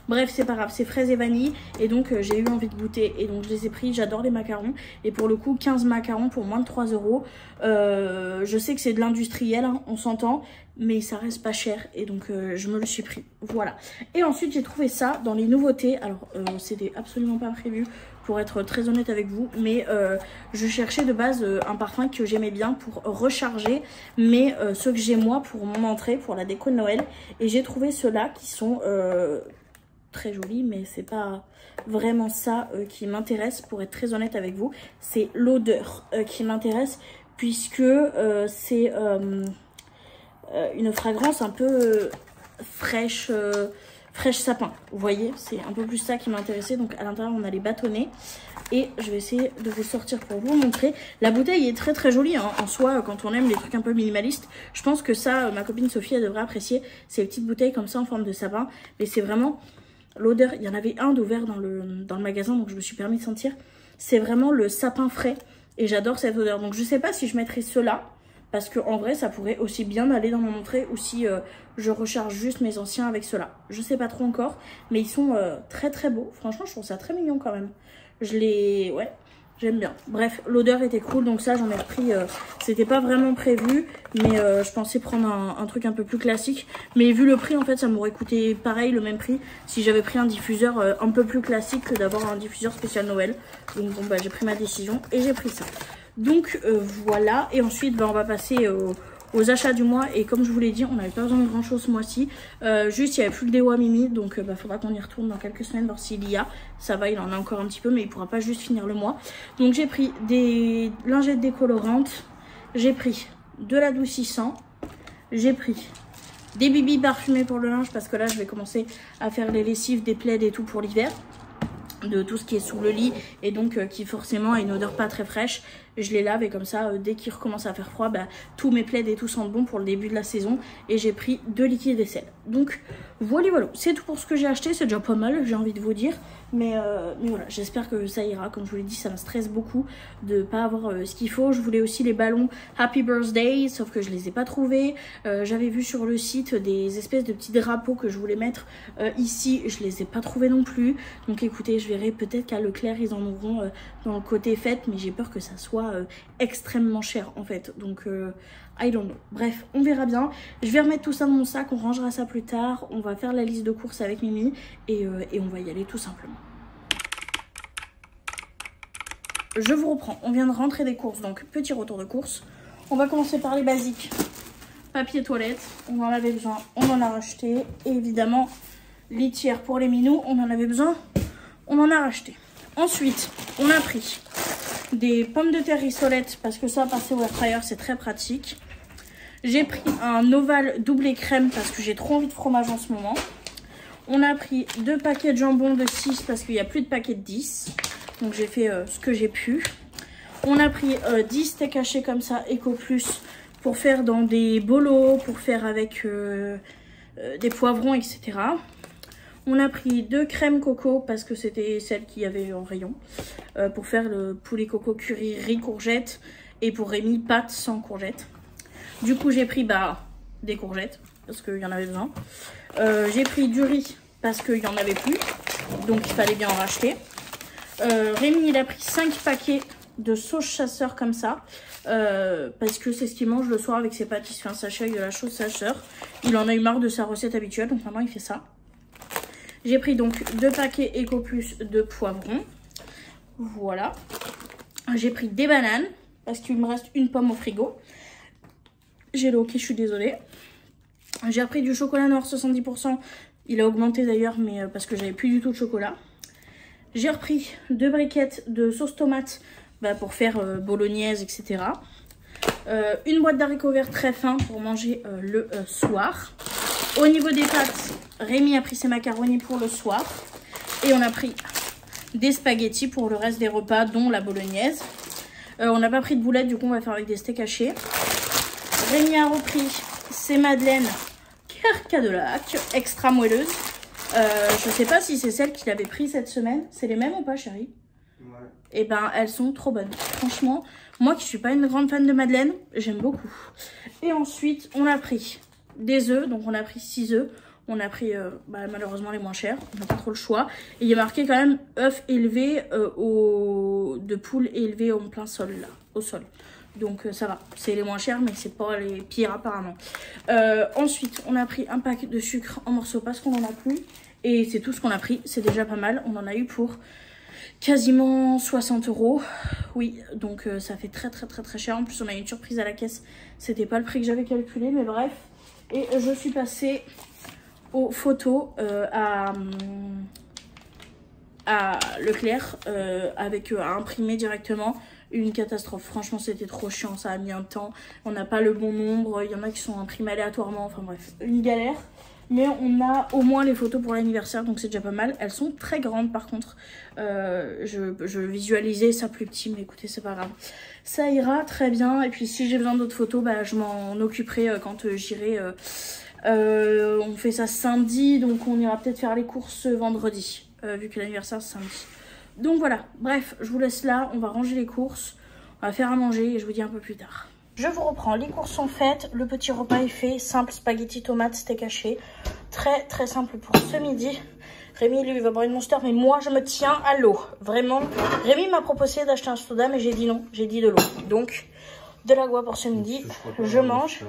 Bref, c'est pas grave, c'est fraise et vanille. Et donc j'ai eu envie de goûter et donc je les ai pris. J'adore les macarons. Et pour le coup, 15 macarons pour moins de 3 €. Je sais que c'est de l'industriel, hein, on s'entend, mais ça reste pas cher. Et donc je me le suis pris. Voilà. Et ensuite j'ai trouvé ça dans les nouveautés. Alors c'était absolument pas prévu, pour être très honnête avec vous, mais je cherchais de base un parfum que j'aimais bien pour recharger, mais ceux que j'ai moi pour mon entrée, pour la déco de Noël. Et j'ai trouvé ceux-là qui sont très jolis, mais c'est pas vraiment ça qui m'intéresse, pour être très honnête avec vous. C'est l'odeur qui m'intéresse, puisque c'est une fragrance un peu fraîche, fraîche sapin, vous voyez, c'est un peu plus ça qui m'intéressait. Donc à l'intérieur on a les bâtonnets et je vais essayer de vous sortir pour vous montrer. La bouteille est très très jolie, hein, en soi, quand on aime les trucs un peu minimalistes. Je pense que ça, ma copine Sophie, elle devrait apprécier ces petites bouteilles comme ça en forme de sapin. Mais c'est vraiment l'odeur, il y en avait un d'ouvert dans le magasin, donc je me suis permis de sentir. C'est vraiment le sapin frais et j'adore cette odeur. Donc je sais pas si je mettrai ceux-là, parce qu'en vrai, ça pourrait aussi bien aller dans mon entrée, ou si je recharge juste mes anciens avec ceux-là. Je sais pas trop encore, mais ils sont très très beaux. Franchement, je trouve ça très mignon quand même. Ouais, j'aime bien. Bref, l'odeur était cool, donc ça, j'en ai repris. C'était pas vraiment prévu, mais je pensais prendre un truc un peu plus classique. Mais vu le prix, en fait, ça m'aurait coûté pareil, le même prix, si j'avais pris un diffuseur un peu plus classique que d'avoir un diffuseur spécial Noël. Donc bon, bah, j'ai pris ma décision et j'ai pris ça. Donc voilà, et ensuite bah, on va passer aux achats du mois. Et comme je vous l'ai dit, on n'avait pas besoin de grand chose ce mois-ci, juste il n'y avait plus que des Wamimi, donc bah, faudra qu'on y retourne dans quelques semaines voir s'il y a. Ça va, il en a encore un petit peu, mais il pourra pas juste finir le mois. Donc j'ai pris des lingettes décolorantes, j'ai pris de l'adoucissant, j'ai pris des bibis parfumés pour le linge, parce que là je vais commencer à faire les lessives, des plaids et tout pour l'hiver, de tout ce qui est sous le lit et donc qui forcément a une odeur pas très fraîche. je les lave et comme ça dès qu'il recommence à faire froid, bah, tous mes plaids et tout sentent bon pour le début de la saison. Et j'ai pris 2 liquides vaisselle. Donc voilà, c'est tout pour ce que j'ai acheté, c'est déjà pas mal, j'ai envie de vous dire. Mais voilà, j'espère que ça ira. Comme je vous l'ai dit, ça me stresse beaucoup de pas avoir ce qu'il faut. Je voulais aussi les ballons Happy Birthday, sauf que je les ai pas trouvés. J'avais vu sur le site des espèces de petits drapeaux que je voulais mettre ici, je les ai pas trouvés non plus. Donc écoutez, je verrai, peut-être qu'à Leclerc ils en auront dans le côté fête, mais j'ai peur que ça soit extrêmement cher en fait. Donc I don't know. Bref, on verra bien. Je vais remettre tout ça dans mon sac, on rangera ça plus tard. On va faire la liste de courses avec Mimi et on va y aller tout simplement. Je vous reprends. On vient de rentrer des courses, donc petit retour de courses. On va commencer par les basiques. Papier toilette, on en avait besoin, on en a racheté. Et évidemment, litière pour les minous, on en avait besoin, on en a racheté. Ensuite, on a pris des pommes de terre rissolettes parce que ça, passer au air fryer, c'est très pratique. J'ai pris un ovale doublé crème parce que j'ai trop envie de fromage en ce moment. On a pris 2 paquets de jambon de 6 parce qu'il n'y a plus de paquets de 10. Donc j'ai fait ce que j'ai pu. On a pris 10 steaks hachés comme ça, Eco Plus, pour faire dans des bolos, pour faire avec des poivrons, etc. On a pris 2 crèmes coco parce que c'était celles qu'il y avait en rayon. Pour faire le poulet coco curry riz courgette. Et pour Rémi, pâtes sans courgettes. Du coup, j'ai pris des courgettes parce qu'il y en avait besoin. J'ai pris du riz parce qu'il n'y en avait plus. Donc, il fallait bien en racheter. Rémi, il a pris 5 paquets de sauce chasseur comme ça. Parce que c'est ce qu'il mange le soir avec ses pâtes. Il se fait un sachet avec de la sauce chasseur. Il en a eu marre de sa recette habituelle. Donc, maintenant, il fait ça. J'ai pris donc 2 paquets Eco Plus de poivrons. Voilà. J'ai pris des bananes parce qu'il me reste une pomme au frigo. J'ai le hockey, je suis désolée. J'ai repris du chocolat noir 70%. Il a augmenté d'ailleurs, mais parce que j'avais plus du tout de chocolat. J'ai repris 2 briquettes de sauce tomate pour faire bolognaise, etc. Une boîte d'haricots verts très fins pour manger le soir. Au niveau des pâtes, Rémi a pris ses macaronis pour le soir. Et on a pris des spaghettis pour le reste des repas, dont la bolognaise. On n'a pas pris de boulettes, du coup on va faire avec des steaks hachés. Rémi a repris ses madeleines Carcadolac, extra moelleuses. Je sais pas si c'est celles qu'il avait pris cette semaine. C'est les mêmes ou pas, chérie? Ouais. Et ben elles sont trop bonnes. Franchement, moi qui suis pas une grande fan de madeleine, j'aime beaucoup. Et ensuite, on a pris des œufs. Donc on a pris 6 œufs. On a pris malheureusement les moins chers. On n'a pas trop le choix. Et il y a marqué quand même œufs élevés de poules élevées en plein sol, là, au sol. Donc ça va, c'est les moins chers, mais c'est pas les pires apparemment. Ensuite, on a pris un pack de sucre en morceaux parce qu'on en a plus. Et c'est tout ce qu'on a pris, c'est déjà pas mal. On en a eu pour quasiment 60 €. Oui, donc ça fait très cher. En plus, on a eu une surprise à la caisse. C'était pas le prix que j'avais calculé, mais bref. Et je suis passée aux photos à Leclerc avec à imprimer directement. Une catastrophe, franchement c'était trop chiant, ça a mis un temps, on n'a pas le bon nombre, il y en a qui sont imprimés aléatoirement, enfin bref, une galère. Mais on a au moins les photos pour l'anniversaire, donc c'est déjà pas mal. Elles sont très grandes par contre, je visualisais ça plus petit, mais écoutez c'est pas grave. Ça ira très bien, et puis si j'ai besoin d'autres photos, je m'en occuperai quand j'irai. On fait ça samedi, donc on ira peut-être faire les courses vendredi, vu que l'anniversaire c'est samedi. Donc voilà, bref, je vous laisse là, on va ranger les courses, on va faire à manger et je vous dis un peu plus tard. Je vous reprends, les courses sont faites, le petit repas est fait, simple, spaghetti, tomates, steak haché. Très simple pour ce midi. Rémi, lui, il va boire une Monster, mais moi, je me tiens à l'eau. Vraiment, Rémi m'a proposé d'acheter un soda, mais j'ai dit non, j'ai dit de l'eau. Donc, de l'agua pour ce midi, je mange.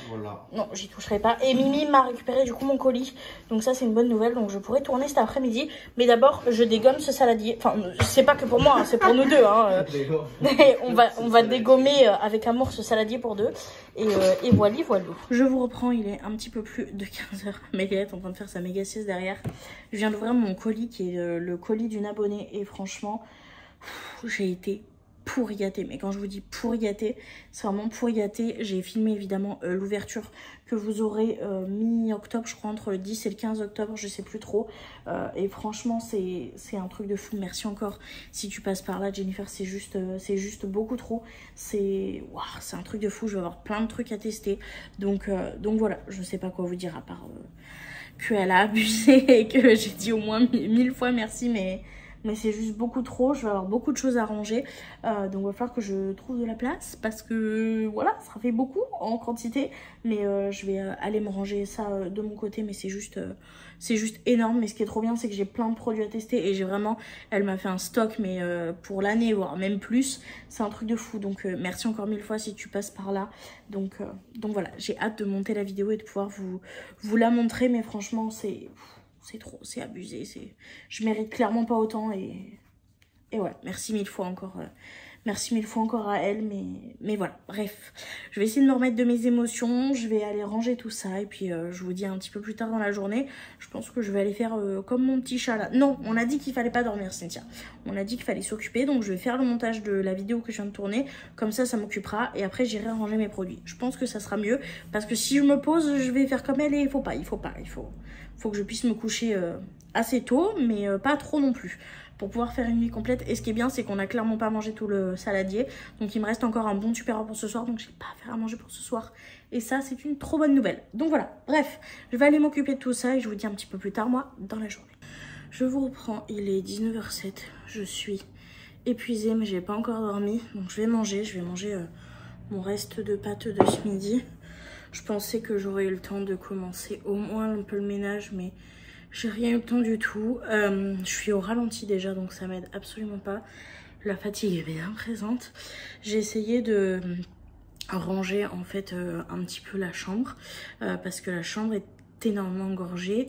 Voilà. Non, j'y toucherai pas. Et Mimi m'a récupéré du coup mon colis. Donc ça c'est une bonne nouvelle. Donc je pourrais tourner cet après-midi. Mais d'abord je dégomme ce saladier. Enfin c'est pas que pour moi, hein, c'est pour nous deux. Hein. on va dégommer avec amour ce saladier pour deux. Et voilà. Je vous reprends, il est un petit peu plus de 15 h. Méga est en train de faire sa méga sieste derrière. Je viens d'ouvrir mon colis qui est le colis d'une abonnée. Et franchement, j'ai été pourri gâté. Mais quand je vous dis pourri gâté, c'est vraiment pourri gâté. J'ai filmé évidemment l'ouverture que vous aurez mi-octobre, je crois entre le 10 et le 15 octobre, je sais plus trop. Et franchement, c'est un truc de fou. Merci encore si tu passes par là, Jennifer. C'est juste beaucoup trop. C'est un truc de fou. Je vais avoir plein de trucs à tester. Donc voilà, je sais pas quoi vous dire à part qu'elle a abusé et que j'ai dit au moins 1000 fois merci, mais c'est juste beaucoup trop. Je vais avoir beaucoup de choses à ranger, donc il va falloir que je trouve de la place parce que voilà, ça fait beaucoup en quantité, mais je vais aller me ranger ça de mon côté, mais c'est juste énorme. Mais ce qui est trop bien, c'est que j'ai plein de produits à tester et j'ai vraiment, elle m'a fait un stock mais pour l'année, voire même plus. C'est un truc de fou, donc merci encore 1000 fois si tu passes par là. Donc voilà, j'ai hâte de monter la vidéo et de pouvoir vous la montrer, mais franchement c'est trop, c'est abusé, je mérite clairement pas autant et ouais, merci 1000 fois encore, merci 1000 fois encore à elle, mais voilà, bref, je vais essayer de me remettre de mes émotions, je vais aller ranger tout ça et puis je vous dis un petit peu plus tard dans la journée, je pense que je vais aller faire comme mon petit chat là. Non, on a dit qu'il fallait pas dormir, Cynthia, on a dit qu'il fallait s'occuper, donc je vais faire le montage de la vidéo que je viens de tourner, comme ça m'occupera et après j'irai ranger mes produits. Je pense que ça sera mieux parce que si je me pose, je vais faire comme elle et il faut que je puisse me coucher assez tôt, mais pas trop non plus, pour pouvoir faire une nuit complète. Et ce qui est bien, c'est qu'on a clairement pas mangé tout le saladier, donc il me reste encore un bon tupperware pour ce soir, donc j'ai pas à faire à manger pour ce soir. Et ça, c'est une trop bonne nouvelle. Donc voilà, bref, je vais aller m'occuper de tout ça et je vous dis un petit peu plus tard, moi, dans la journée. Je vous reprends, il est 19h07, je suis épuisée, mais j'ai pas encore dormi, donc je vais manger mon reste de pâtes de ce midi. Je pensais que j'aurais eu le temps de commencer au moins un peu le ménage, mais j'ai rien eu le temps du tout. Je suis au ralenti déjà, donc ça m'aide absolument pas. La fatigue est bien présente. J'ai essayé de ranger en fait un petit peu la chambre, parce que la chambre est énormément engorgée.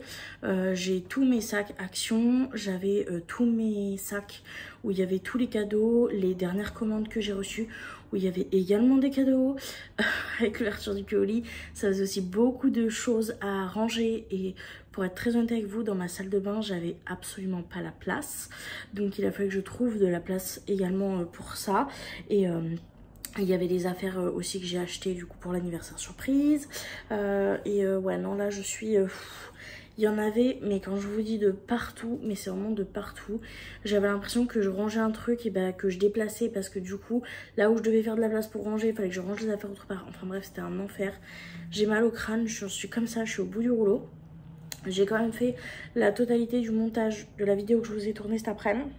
J'ai tous mes sacs Action, j'avais tous mes sacs où il y avait tous les cadeaux, les dernières commandes que j'ai reçues où il y avait également des cadeaux. Avec l'ouverture du colis, ça faisait aussi beaucoup de choses à ranger et pour être très honnête avec vous, dans ma salle de bain, j'avais absolument pas la place. Donc il a fallu que je trouve de la place également pour ça. Et il y avait des affaires aussi que j'ai achetées du coup pour l'anniversaire surprise. Ouais, non, là je suis... il y en avait, mais quand je vous dis de partout, mais c'est vraiment de partout. J'avais l'impression que je rangeais un truc et bah, que je déplaçais parce que du coup, là où je devais faire de la place pour ranger, il fallait que je range les affaires autre part. Enfin bref, c'était un enfer. J'ai mal au crâne, je suis comme ça, je suis au bout du rouleau. J'ai quand même fait la totalité du montage de la vidéo que je vous ai tournée cet après-midi.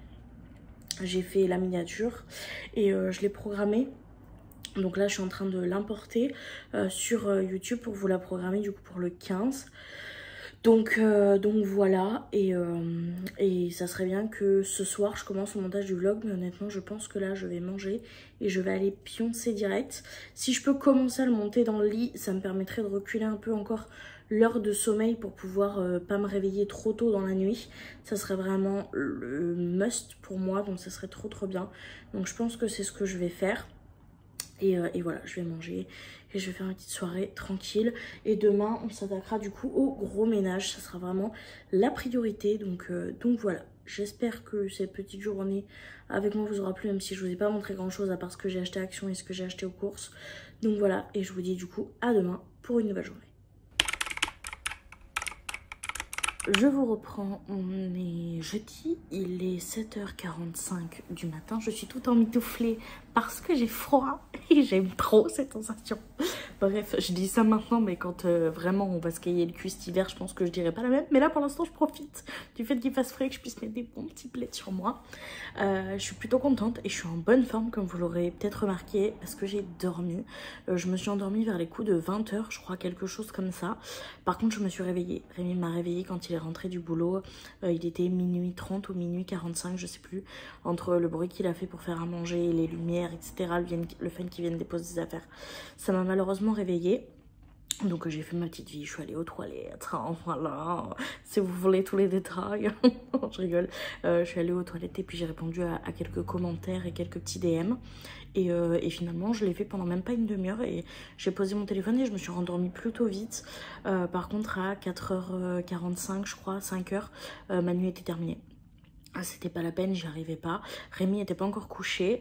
J'ai fait la miniature et je l'ai programmée. Donc là, je suis en train de l'importer sur YouTube pour vous la programmer du coup pour le 15. Donc voilà, et ça serait bien que ce soir je commence le montage du vlog, mais honnêtement je pense que là je vais manger et je vais aller pioncer direct. Si je peux commencer à le monter dans le lit, ça me permettrait de reculer un peu encore l'heure de sommeil pour pouvoir pas me réveiller trop tôt dans la nuit. Ça serait vraiment le must pour moi, donc ça serait trop bien. Donc je pense que c'est ce que je vais faire. Et voilà, je vais manger et je vais faire une petite soirée tranquille. Et demain, on s'attaquera du coup au gros ménage. Ça sera vraiment la priorité. Donc voilà, j'espère que cette petite journée avec moi vous aura plu, même si je vous ai pas montré grand chose à part ce que j'ai acheté à Action et ce que j'ai acheté aux courses. Donc voilà, et je vous dis du coup à demain pour une nouvelle journée. Je vous reprends, on est jeudi, il est 7h45 du matin, je suis toute emmitouflée parce que j'ai froid et j'aime trop cette sensation. Bref, je dis ça maintenant, mais quand vraiment on va se cailler le cul cet hiver, je pense que je dirais pas la même. Mais là pour l'instant je profite du fait qu'il fasse frais et que je puisse mettre des bons petits plaids sur moi. Je suis plutôt contente et je suis en bonne forme comme vous l'aurez peut-être remarqué parce que j'ai dormi. Je me suis endormie vers les coups de 20h, je crois, quelque chose comme ça. Par contre je me suis réveillée, Rémi m'a réveillée quand il est rentré du boulot. Il était minuit 30 ou minuit 45, je sais plus, entre le bruit qu'il a fait pour faire à manger, les lumières, etc. Le fait qu'il vienne déposer des affaires. Ça m'a malheureusement réveillée. Donc j'ai fait ma petite vie, je suis allée aux toilettes, hein, voilà, si vous voulez tous les détails. Je rigole. Je suis allée aux toilettes et puis j'ai répondu à quelques commentaires et quelques petits DM. Et finalement je l'ai fait pendant même pas une demi-heure et j'ai posé mon téléphone et je me suis rendormie plutôt vite. Par contre à 4h45 je crois, 5h, ma nuit était terminée. c'était pas la peine, j'y arrivais pas. Rémi était pas encore couché,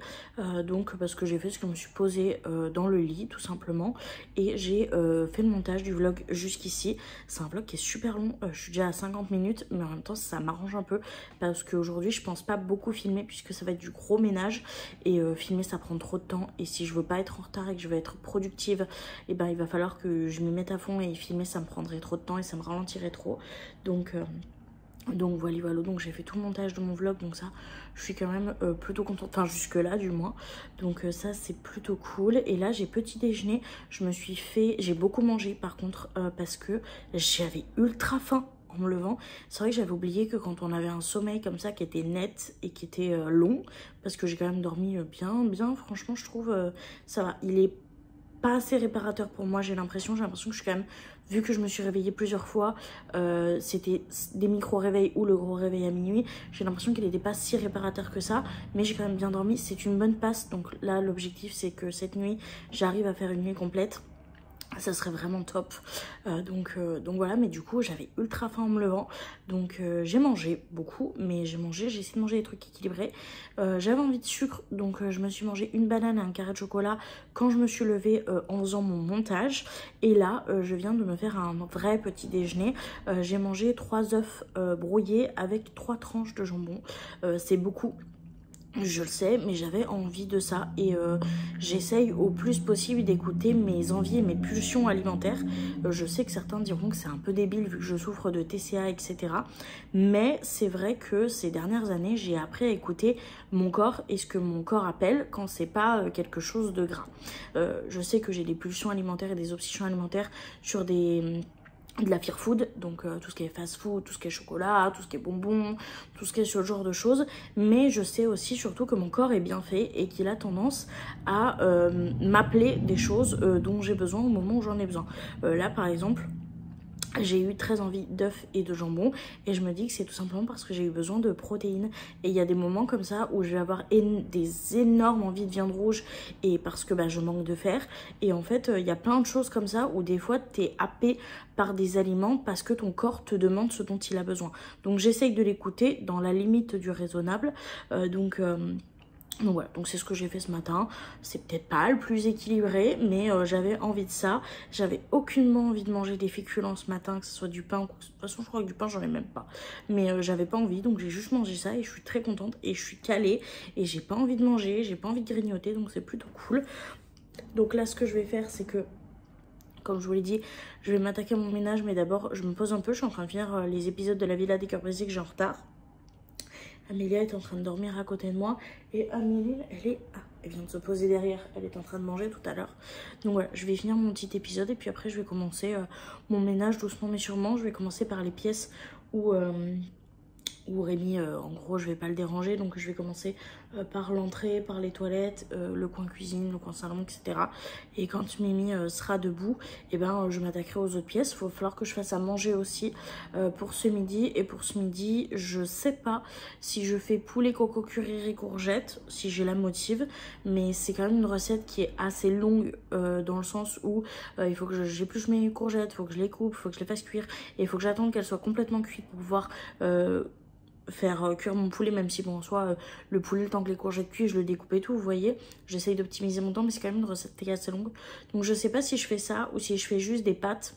donc parce que j'ai fait ce que je me suis posée dans le lit tout simplement, et j'ai fait le montage du vlog jusqu'ici. C'est un vlog qui est super long, je suis déjà à 50 minutes, mais en même temps ça m'arrange un peu parce qu'aujourd'hui je pense pas beaucoup filmer puisque ça va être du gros ménage, et filmer ça prend trop de temps, et si je veux pas être en retard et que je veux être productive, et ben il va falloir que je m'y mette à fond, et filmer ça me prendrait trop de temps et ça me ralentirait trop, donc voilà, donc j'ai fait tout le montage de mon vlog, donc ça je suis quand même plutôt contente, enfin jusque là du moins, donc ça c'est plutôt cool. Et là j'ai petit déjeuner, j'ai beaucoup mangé par contre parce que j'avais ultra faim en me levant. C'est vrai que j'avais oublié que quand on avait un sommeil comme ça qui était net et qui était long, parce que j'ai quand même dormi bien, franchement je trouve ça va, il est pas assez réparateur pour moi, j'ai l'impression que je suis quand même, vu que je me suis réveillée plusieurs fois, c'était des micro-réveils ou le gros réveil à minuit, j'ai l'impression qu'il n'était pas si réparateur que ça, mais j'ai quand même bien dormi, c'est une bonne passe, donc là l'objectif c'est que cette nuit j'arrive à faire une nuit complète. Ça serait vraiment top, donc voilà. Mais du coup j'avais ultra faim en me levant, donc j'ai mangé beaucoup, mais j'ai essayé de manger des trucs équilibrés. J'avais envie de sucre, donc je me suis mangé une banane et un carré de chocolat quand je me suis levée en faisant mon montage. Et là je viens de me faire un vrai petit déjeuner. J'ai mangé 3 œufs brouillés avec 3 tranches de jambon, c'est beaucoup, je le sais, mais j'avais envie de ça, et j'essaye au plus possible d'écouter mes envies et mes pulsions alimentaires. Je sais que certains diront que c'est un peu débile vu que je souffre de TCA, etc. Mais c'est vrai que ces dernières années, j'ai appris à écouter mon corps et ce que mon corps appelle quand c'est pas quelque chose de gras. Je sais que j'ai des pulsions alimentaires et des obsessions alimentaires sur de la fear food, donc tout ce qui est fast food, tout ce qui est chocolat, tout ce qui est bonbons, tout ce qui est ce genre de choses, mais je sais aussi surtout que mon corps est bien fait et qu'il a tendance à m'appeler des choses dont j'ai besoin au moment où j'en ai besoin. Là par exemple, j'ai eu très envie d'œufs et de jambon, et je me dis que c'est tout simplement parce que j'ai eu besoin de protéines, et il y a des moments comme ça où je vais avoir des énormes envies de viande rouge, et parce que je manque de fer, et en fait il y a plein de choses comme ça où des fois t'es happé par des aliments parce que ton corps te demande ce dont il a besoin. Donc j'essaye de l'écouter dans la limite du raisonnable, donc voilà, donc c'est ce que j'ai fait ce matin. C'est peut-être pas le plus équilibré, mais j'avais envie de ça. J'avais aucunement envie de manger des féculents ce matin, que ce soit du pain. De toute façon, je crois que du pain, j'en ai même pas. Mais j'avais pas envie, donc j'ai juste mangé ça et je suis très contente et je suis calée. Et j'ai pas envie de manger, j'ai pas envie de grignoter, donc c'est plutôt cool. Donc là, ce que je vais faire, c'est que, comme je vous l'ai dit, je vais m'attaquer à mon ménage, mais d'abord, je me pose un peu. Je suis en train de finir les épisodes de la Villa des Cœurs Brisés que j'ai en retard. Amélia est en train de dormir à côté de moi, et Amélie, elle vient de se poser derrière, elle est en train de manger tout à l'heure. Donc voilà, je vais finir mon petit épisode et puis après je vais commencer mon ménage doucement mais sûrement. Je vais commencer par les pièces où Rémi, en gros je vais pas le déranger, donc je vais commencer par l'entrée, par les toilettes, le coin cuisine, le coin salon, etc. Et quand Mimi sera debout, et je m'attaquerai aux autres pièces. Il va falloir que je fasse à manger aussi pour ce midi, et pour ce midi je sais pas si je fais poulet coco curry et courgettes, si j'ai la motive, mais c'est quand même une recette qui est assez longue dans le sens où il faut que j'épluche mes courgettes, il faut que je les coupe, il faut que je les fasse cuire, et il faut que j'attende qu'elles soient complètement cuites pour pouvoir faire cuire mon poulet, même si bon en soi le poulet, le temps que les courgettes cuisent, je le découpe et tout, vous voyez, j'essaye d'optimiser mon temps, mais c'est quand même une recette qui est assez longue, donc je sais pas si je fais ça ou si je fais juste des pâtes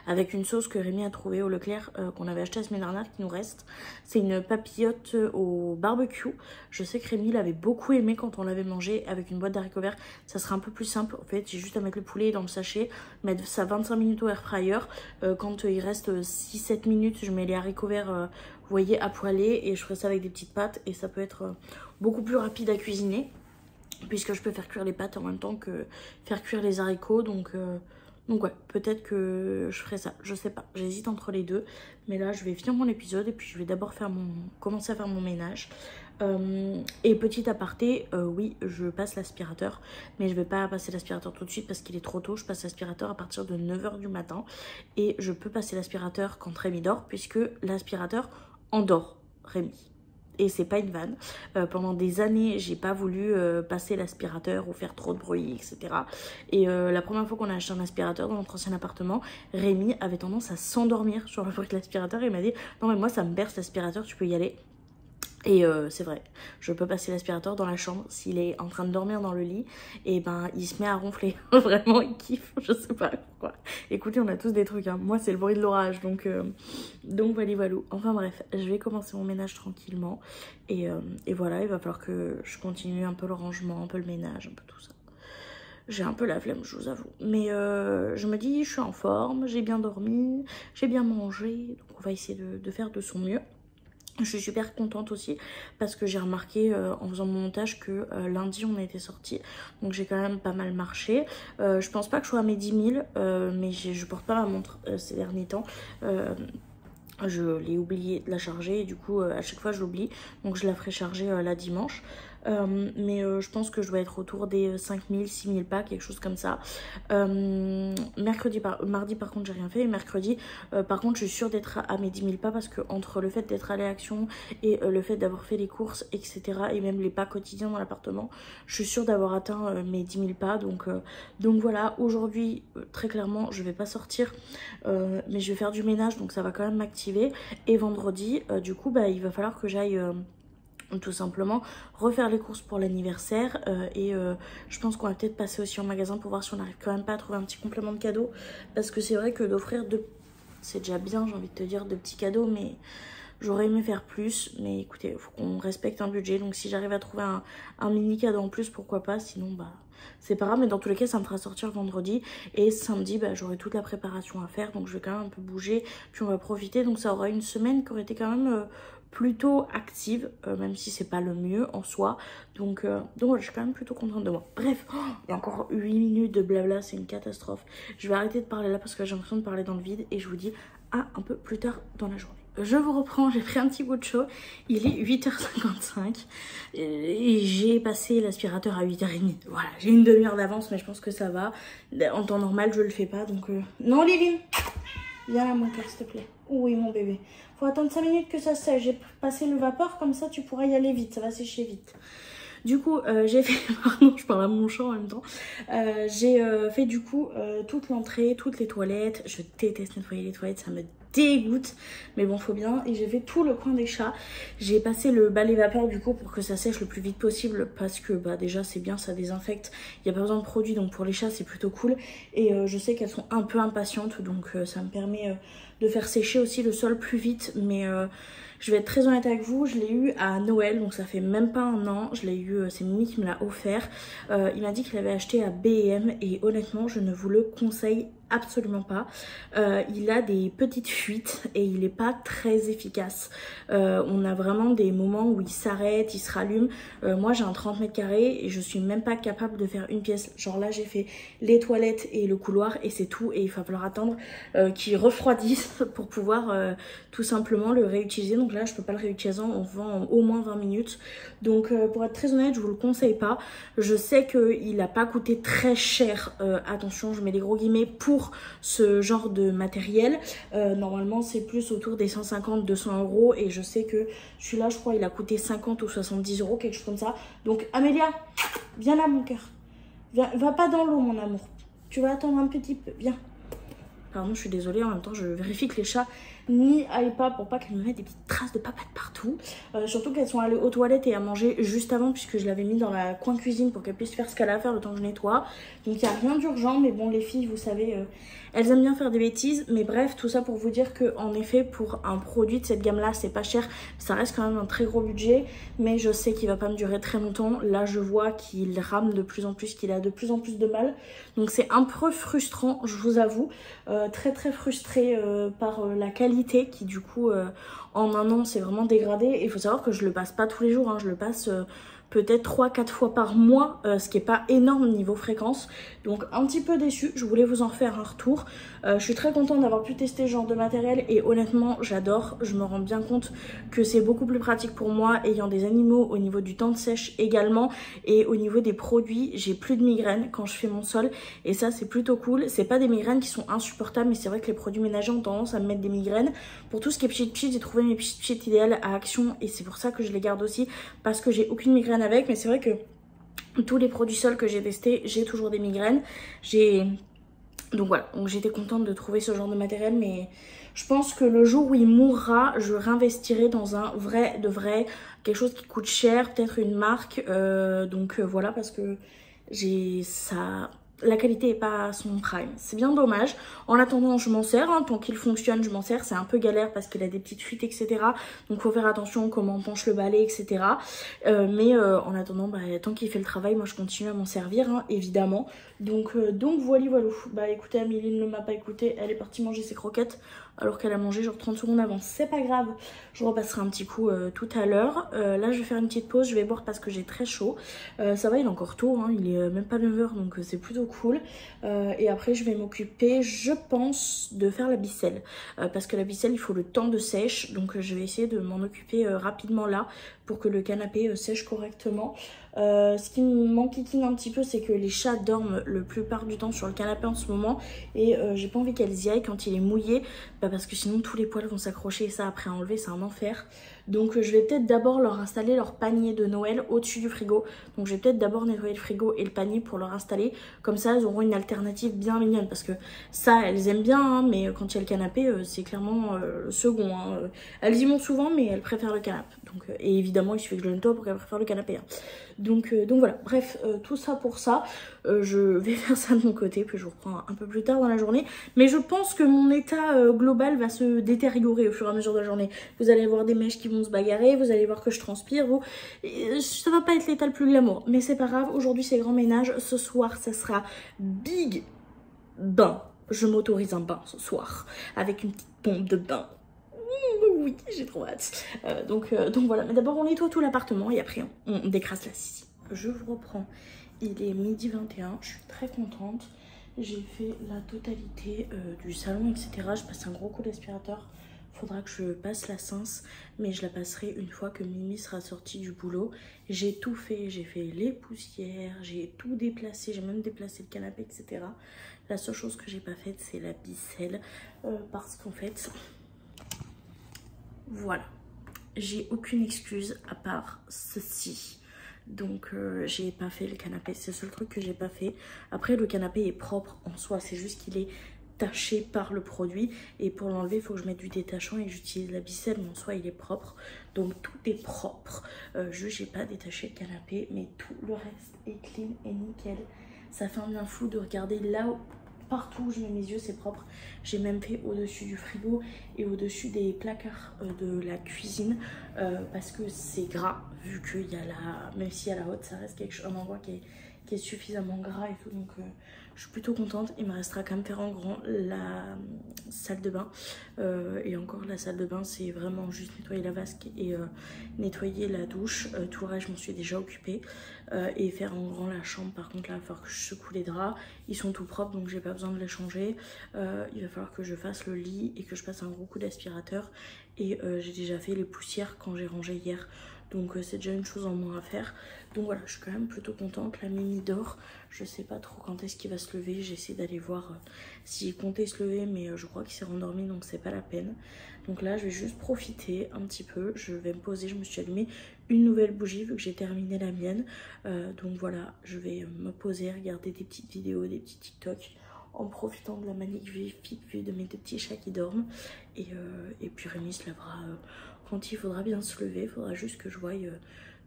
avec une sauce que Rémi a trouvée au Leclerc, qu'on avait acheté la semaine dernière, qui nous reste. C'est une papillote au barbecue. Je sais que Rémi l'avait beaucoup aimé quand on l'avait mangé avec une boîte d'haricots verts. Ça sera un peu plus simple en fait, j'ai juste à mettre le poulet dans le sachet, mettre ça 25 minutes au air fryer, quand il reste 6-7 minutes je mets les haricots verts vous voyez, à poêler, et je ferai ça avec des petites pâtes, et ça peut être beaucoup plus rapide à cuisiner puisque je peux faire cuire les pâtes en même temps que faire cuire les haricots, donc ouais, peut-être que je ferai ça, je sais pas, j'hésite entre les deux. Mais là, je vais finir mon épisode et puis je vais d'abord commencer à faire mon ménage. Et petit aparté, oui, je passe l'aspirateur, mais je vais pas passer l'aspirateur tout de suite parce qu'il est trop tôt. Je passe l'aspirateur à partir de 9 h du matin, et je peux passer l'aspirateur quand Rémi dort, puisque l'aspirateur endort Rémi. Et c'est pas une vanne. Pendant des années, j'ai pas voulu passer l'aspirateur ou faire trop de bruit, etc. Et la première fois qu'on a acheté un aspirateur dans notre ancien appartement, Rémi avait tendance à s'endormir sur le bruit de l'aspirateur. Et il m'a dit non mais moi ça me berce l'aspirateur, tu peux y aller. Et c'est vrai, je peux passer l'aspirateur dans la chambre. S'il est en train de dormir dans le lit, et ben il se met à ronfler. Vraiment il kiffe, je sais pas pourquoi. Écoutez, on a tous des trucs, hein. Moi c'est le bruit de l'orage, donc voilà, voilà. Enfin bref, je vais commencer mon ménage tranquillement. Et voilà, il va falloir que je continue un peu le rangement, un peu le ménage, un peu tout ça. J'ai un peu la flemme, je vous avoue. Mais je me dis, je suis en forme, j'ai bien dormi, j'ai bien mangé. Donc on va essayer de faire de son mieux. Je suis super contente aussi parce que j'ai remarqué en faisant mon montage que lundi on était sortis, donc j'ai quand même pas mal marché. Je pense pas que je sois à mes 10 000, mais je porte pas ma montre ces derniers temps. Je l'ai oublié de la charger et du coup à chaque fois j'oublie, donc je la ferai charger la dimanche. Mais je pense que je dois être autour des 5000, 6000 pas, quelque chose comme ça. Mardi par contre j'ai rien fait, et mercredi par contre je suis sûre d'être à mes 10 000 pas parce que entre le fait d'être allée à Action et le fait d'avoir fait les courses, etc. et même les pas quotidiens dans l'appartement, je suis sûre d'avoir atteint mes 10 000 pas. Donc voilà, aujourd'hui très clairement je vais pas sortir, mais je vais faire du ménage, donc ça va quand même m'activer. Et vendredi du coup bah, il va falloir que j'aille tout simplement refaire les courses pour l'anniversaire je pense qu'on va peut-être passer aussi en magasin pour voir si on n'arrive quand même pas à trouver un petit complément de cadeau, parce que c'est vrai que d'offrir c'est déjà bien, j'ai envie de te dire, de petits cadeaux, mais j'aurais aimé faire plus. Mais écoutez, il faut qu'on respecte un budget, donc si j'arrive à trouver un mini cadeau en plus, pourquoi pas, sinon bah c'est pas grave. Mais dans tous les cas ça me fera sortir vendredi, et samedi bah, j'aurai toute la préparation à faire, donc je vais quand même un peu bouger, puis on va profiter. Donc ça aura une semaine qui aurait été quand même plutôt active, même si c'est pas le mieux en soi. Donc je suis quand même plutôt contente de moi. Bref, il y a encore 8 minutes de blabla, c'est une catastrophe. Je vais arrêter de parler là parce que j'ai l'impression de parler dans le vide, et je vous dis à un peu plus tard dans la journée. Je vous reprends, j'ai pris un petit bout de chaud, il est 8h55 et j'ai passé l'aspirateur à 8h30. Voilà, j'ai une demi-heure d'avance, mais je pense que ça va. En temps normal je le fais pas, donc non Lily, viens là mon cœur s'il te plaît. Oui mon bébé, faut attendre 5 minutes que ça sèche. J'ai passé le vapeur, comme ça tu pourras y aller vite, ça va sécher vite. Du coup j'ai fait, pardon je parle à mon chat en même temps, j'ai fait du coup toute l'entrée, toutes les toilettes. Je déteste nettoyer les toilettes, ça me dégoûte, mais bon faut bien. Et j'ai fait tout le coin des chats, j'ai passé le balai vapeur du coup pour que ça sèche le plus vite possible, parce que bah déjà c'est bien, ça désinfecte, il n'y a pas besoin de produits, donc pour les chats c'est plutôt cool. Et je sais qu'elles sont un peu impatientes, donc ça me permet de faire sécher aussi le sol plus vite. Mais je vais être très honnête avec vous, je l'ai eu à Noël, donc ça fait même pas un an. Je l'ai eu, c'est Mimi qui me l'a offert. Il m'a dit qu'il avait acheté à B&M, et honnêtement je ne vous le conseille absolument pas. Il a des petites fuites et il est pas très efficace. On a vraiment des moments où il s'arrête, il se rallume. Moi j'ai un 30 mètres carrés et je suis même pas capable de faire une pièce. Genre là j'ai fait les toilettes et le couloir et c'est tout, et il va falloir attendre qu'il refroidisse pour pouvoir tout simplement le réutiliser. Donc là je peux pas le réutiliser en au moins 20 minutes. Donc pour être très honnête je vous le conseille pas. Je sais qu'il a pas coûté très cher, attention je mets des gros guillemets, pour ce genre de matériel. Normalement c'est plus autour des 150-200 euros, et je sais que celui-là je crois il a coûté 50 ou 70 euros, quelque chose comme ça. Donc Amélia, viens là mon cœur, viens, va pas dans l'eau mon amour, tu vas attendre un petit peu, viens. Pardon, je suis désolée, en même temps je vérifie que les chats n'y aillent pas pour pas qu'elles me mettent des petites traces de papates partout. Surtout qu'elles sont allées aux toilettes et à manger juste avant, puisque je l'avais mis dans la coin cuisine pour qu'elles puissent faire ce qu'elle a à faire le temps que je nettoie. Donc il n'y a rien d'urgent, mais bon les filles vous savez, elles aiment bien faire des bêtises. Mais bref, tout ça pour vous dire que en effet pour un produit de cette gamme là c'est pas cher. Ça reste quand même un très gros budget, mais je sais qu'il va pas me durer très longtemps. Là je vois qu'il rame de plus en plus, qu'il a de plus en plus de mal. Donc c'est un peu frustrant, je vous avoue. Très frustrée par la qualité qui du coup en un an s'est vraiment dégradée. Et il faut savoir que je le passe pas tous les jours, hein. Je le passe peut-être 3-4 fois par mois, ce qui est pas énorme niveau fréquence. Donc un petit peu déçue, je voulais vous en faire un retour. Je suis très contente d'avoir pu tester ce genre de matériel et honnêtement j'adore. Je me rends bien compte que c'est beaucoup plus pratique pour moi ayant des animaux au niveau du temps de sèche également. Et au niveau des produits, j'ai plus de migraines quand je fais mon sol et ça c'est plutôt cool. C'est pas des migraines qui sont insupportables, mais c'est vrai que les produits ménagers ont tendance à me mettre des migraines. Pour tout ce qui est pchit, j'ai trouvé mes pchit idéales à Action et c'est pour ça que je les garde aussi, parce que j'ai aucune migraine avec. Mais c'est vrai que tous les produits sols que j'ai testés, j'ai toujours des migraines. Donc voilà, donc j'étais contente de trouver ce genre de matériel, mais je pense que le jour où il mourra, je réinvestirai dans un vrai de vrai, quelque chose qui coûte cher, peut-être une marque. Voilà, parce que la qualité n'est pas à son prime. C'est bien dommage. En attendant, je m'en sers. Hein, tant qu'il fonctionne, je m'en sers. C'est un peu galère parce qu'il a des petites fuites, etc. Donc, faut faire attention comment on penche le balai, etc. En attendant, tant qu'il fait le travail, moi, je continue à m'en servir, hein, évidemment. Donc voilà. Bah, écoutez, Amélie ne m'a pas écouté. Elle est partie manger ses croquettes alors qu'elle a mangé genre 30 secondes avant. C'est pas grave. Je repasserai un petit coup tout à l'heure. Là, je vais faire une petite pause. Je vais boire parce que j'ai très chaud. Ça va, il est encore tôt. Hein, il est même pas 9 h, donc c'est plutôt cool. Et après, je vais m'occuper, je pense, de faire la bicelle. Parce que la bicelle, il faut le temps de sèche. Donc, je vais essayer de m'en occuper rapidement là pour que le canapé sèche correctement. Ce qui m'enquiquine un petit peu, c'est que les chats dorment le plupart du temps sur le canapé en ce moment et j'ai pas envie qu'elles y aillent quand il est mouillé, parce que sinon tous les poils vont s'accrocher et ça après à enlever c'est un enfer. Donc je vais peut-être d'abord leur installer leur panier de Noël au-dessus du frigo. Donc je vais peut-être d'abord nettoyer le frigo et le panier pour leur installer. Comme ça elles auront une alternative bien mignonne, parce que ça elles aiment bien, hein, mais quand il y a le canapé c'est clairement le second. Hein. Elles y vont souvent mais elles préfèrent le canapé. Donc, et évidemment il suffit que je le nettoie pour qu'elles préfèrent le canapé. Hein. Donc voilà, bref, tout ça pour ça. Je vais faire ça de mon côté, puis je vous reprends un peu plus tard dans la journée. Mais je pense que mon état global va se détériorer au fur et à mesure de la journée. Vous allez voir des mèches qui vont se bagarrer, vous allez voir que je transpire. Ça va pas être l'état le plus glamour, mais c'est pas grave. Aujourd'hui c'est grand ménage, ce soir ça sera big bain. Je m'autorise un bain ce soir, avec une petite pompe de bain. Oui, j'ai trop hâte. Donc voilà, mais d'abord on nettoie tout l'appartement et après on décrasse la scie. Je vous reprends, il est 12h21, je suis très contente. J'ai fait la totalité du salon, etc. Je passe un gros coup d'aspirateur. Faudra que je passe la cince, mais je la passerai une fois que Mimi sera sortie du boulot. J'ai tout fait, j'ai fait les poussières, j'ai tout déplacé, j'ai même déplacé le canapé, etc. La seule chose que j'ai pas faite, c'est la bicelle, parce qu'en fait... Voilà, j'ai aucune excuse à part ceci. Donc j'ai pas fait le canapé, c'est le seul truc que j'ai pas fait. Après le canapé est propre en soi, c'est juste qu'il est taché par le produit. Et pour l'enlever il faut que je mette du détachant et que j'utilise la ficelle, mais en soi il est propre. Donc tout est propre, juste j'ai pas détaché le canapé, mais tout le reste est clean et nickel. Ça fait un bien fou de regarder là où... Partout où je mets mes yeux c'est propre. J'ai même fait au-dessus du frigo et au-dessus des placards de la cuisine, parce que c'est gras, vu qu'il y a la... Même s'il y a la haute, ça reste un endroit qui est suffisamment gras et tout. Donc je suis plutôt contente. Il me restera quand même faire en grand la salle de bain. Et encore la salle de bain c'est vraiment juste nettoyer la vasque et nettoyer la douche. Tout le reste je m'en suis déjà occupée. Et faire en grand la chambre, par contre là il va falloir que je secoue les draps. Ils sont tout propres donc j'ai pas besoin de les changer. Il va falloir que je fasse le lit et que je passe un gros coup d'aspirateur. Et j'ai déjà fait les poussières quand j'ai rangé hier. Donc c'est déjà une chose en moins à faire. Donc voilà, je suis quand même plutôt contente. La Mimi dort. Je sais pas trop quand est-ce qu'il va se lever. J'essaie d'aller voir s'il comptait se lever, mais je crois qu'il s'est rendormi donc c'est pas la peine. Donc là je vais juste profiter un petit peu. Je vais me poser, je me suis allumée une nouvelle bougie vu que j'ai terminé la mienne. Donc voilà, je vais me poser, regarder des petites vidéos, des petits TikTok, en profitant de la magnifique vue de mes deux petits chats qui dorment. Et puis Rémi se lèvera quand il faudra bien se lever. Il faudra juste que je voie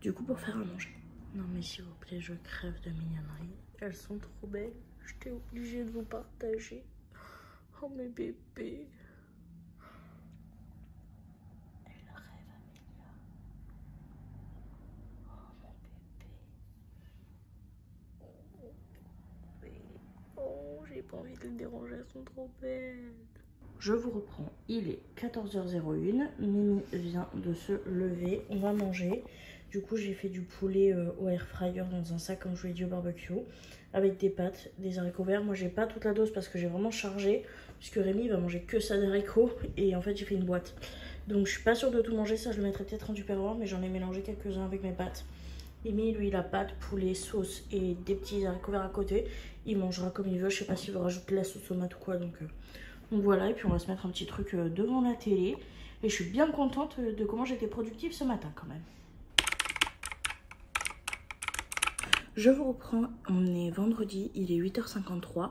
du coup pour faire à manger. Non mais s'il vous plaît, je crève de mignonnerie. Elles sont trop belles. J'étais obligée de vous partager. Oh mes bébés. Elle rêve Amélia. Oh mon bébé. Oh, j'ai pas envie de le déranger, elles sont trop belles. Je vous reprends, il est 14h01, Mimi vient de se lever, on va manger. Du coup j'ai fait du poulet au air fryer dans un sac comme je vous l'ai dit au barbecue. Avec des pâtes, des haricots verts. Moi j'ai pas toute la dose parce que j'ai vraiment chargé. Puisque Rémi il va manger que ça d'haricots. Et en fait j'ai fait une boîte. Donc je suis pas sûre de tout manger. Ça je le mettrai peut-être en tupperware. Mais j'en ai mélangé quelques-uns avec mes pâtes. Rémi lui il a pâtes, poulet, sauce et des petits haricots verts à côté. Il mangera comme il veut. Je sais pas s'il veut rajouter de la sauce tomate ou quoi. Donc voilà. Et puis on va se mettre un petit truc devant la télé. Et je suis bien contente de comment j'étais productive ce matin quand même. Je vous reprends, on est vendredi, il est 8h53.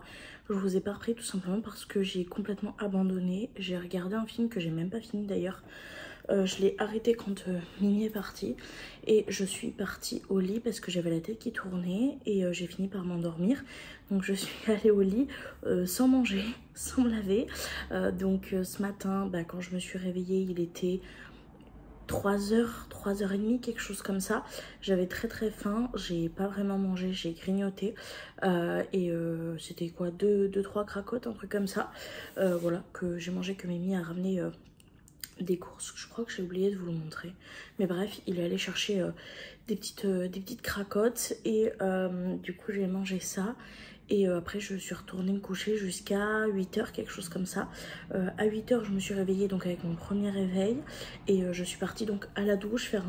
Je vous ai pas repris tout simplement parce que j'ai complètement abandonné. J'ai regardé un film que j'ai même pas fini d'ailleurs. Je l'ai arrêté quand Mimi est partie. Et je suis partie au lit parce que j'avais la tête qui tournait. Et j'ai fini par m'endormir. Donc je suis allée au lit sans manger, sans me laver. Donc ce matin, quand je me suis réveillée, il était 3h, 3h30, quelque chose comme ça. J'avais très faim, j'ai pas vraiment mangé, j'ai grignoté. C'était quoi, 2-3 cracottes, un truc comme ça. Voilà, que j'ai mangé, que Mimi a ramené des courses. Je crois que j'ai oublié de vous le montrer. Mais bref, il est allé chercher des petites cracottes. Et du coup, j'ai mangé ça. Et après je suis retournée me coucher jusqu'à 8h, quelque chose comme ça. À 8h je me suis réveillée donc avec mon premier réveil. Et je suis partie donc à la douche faire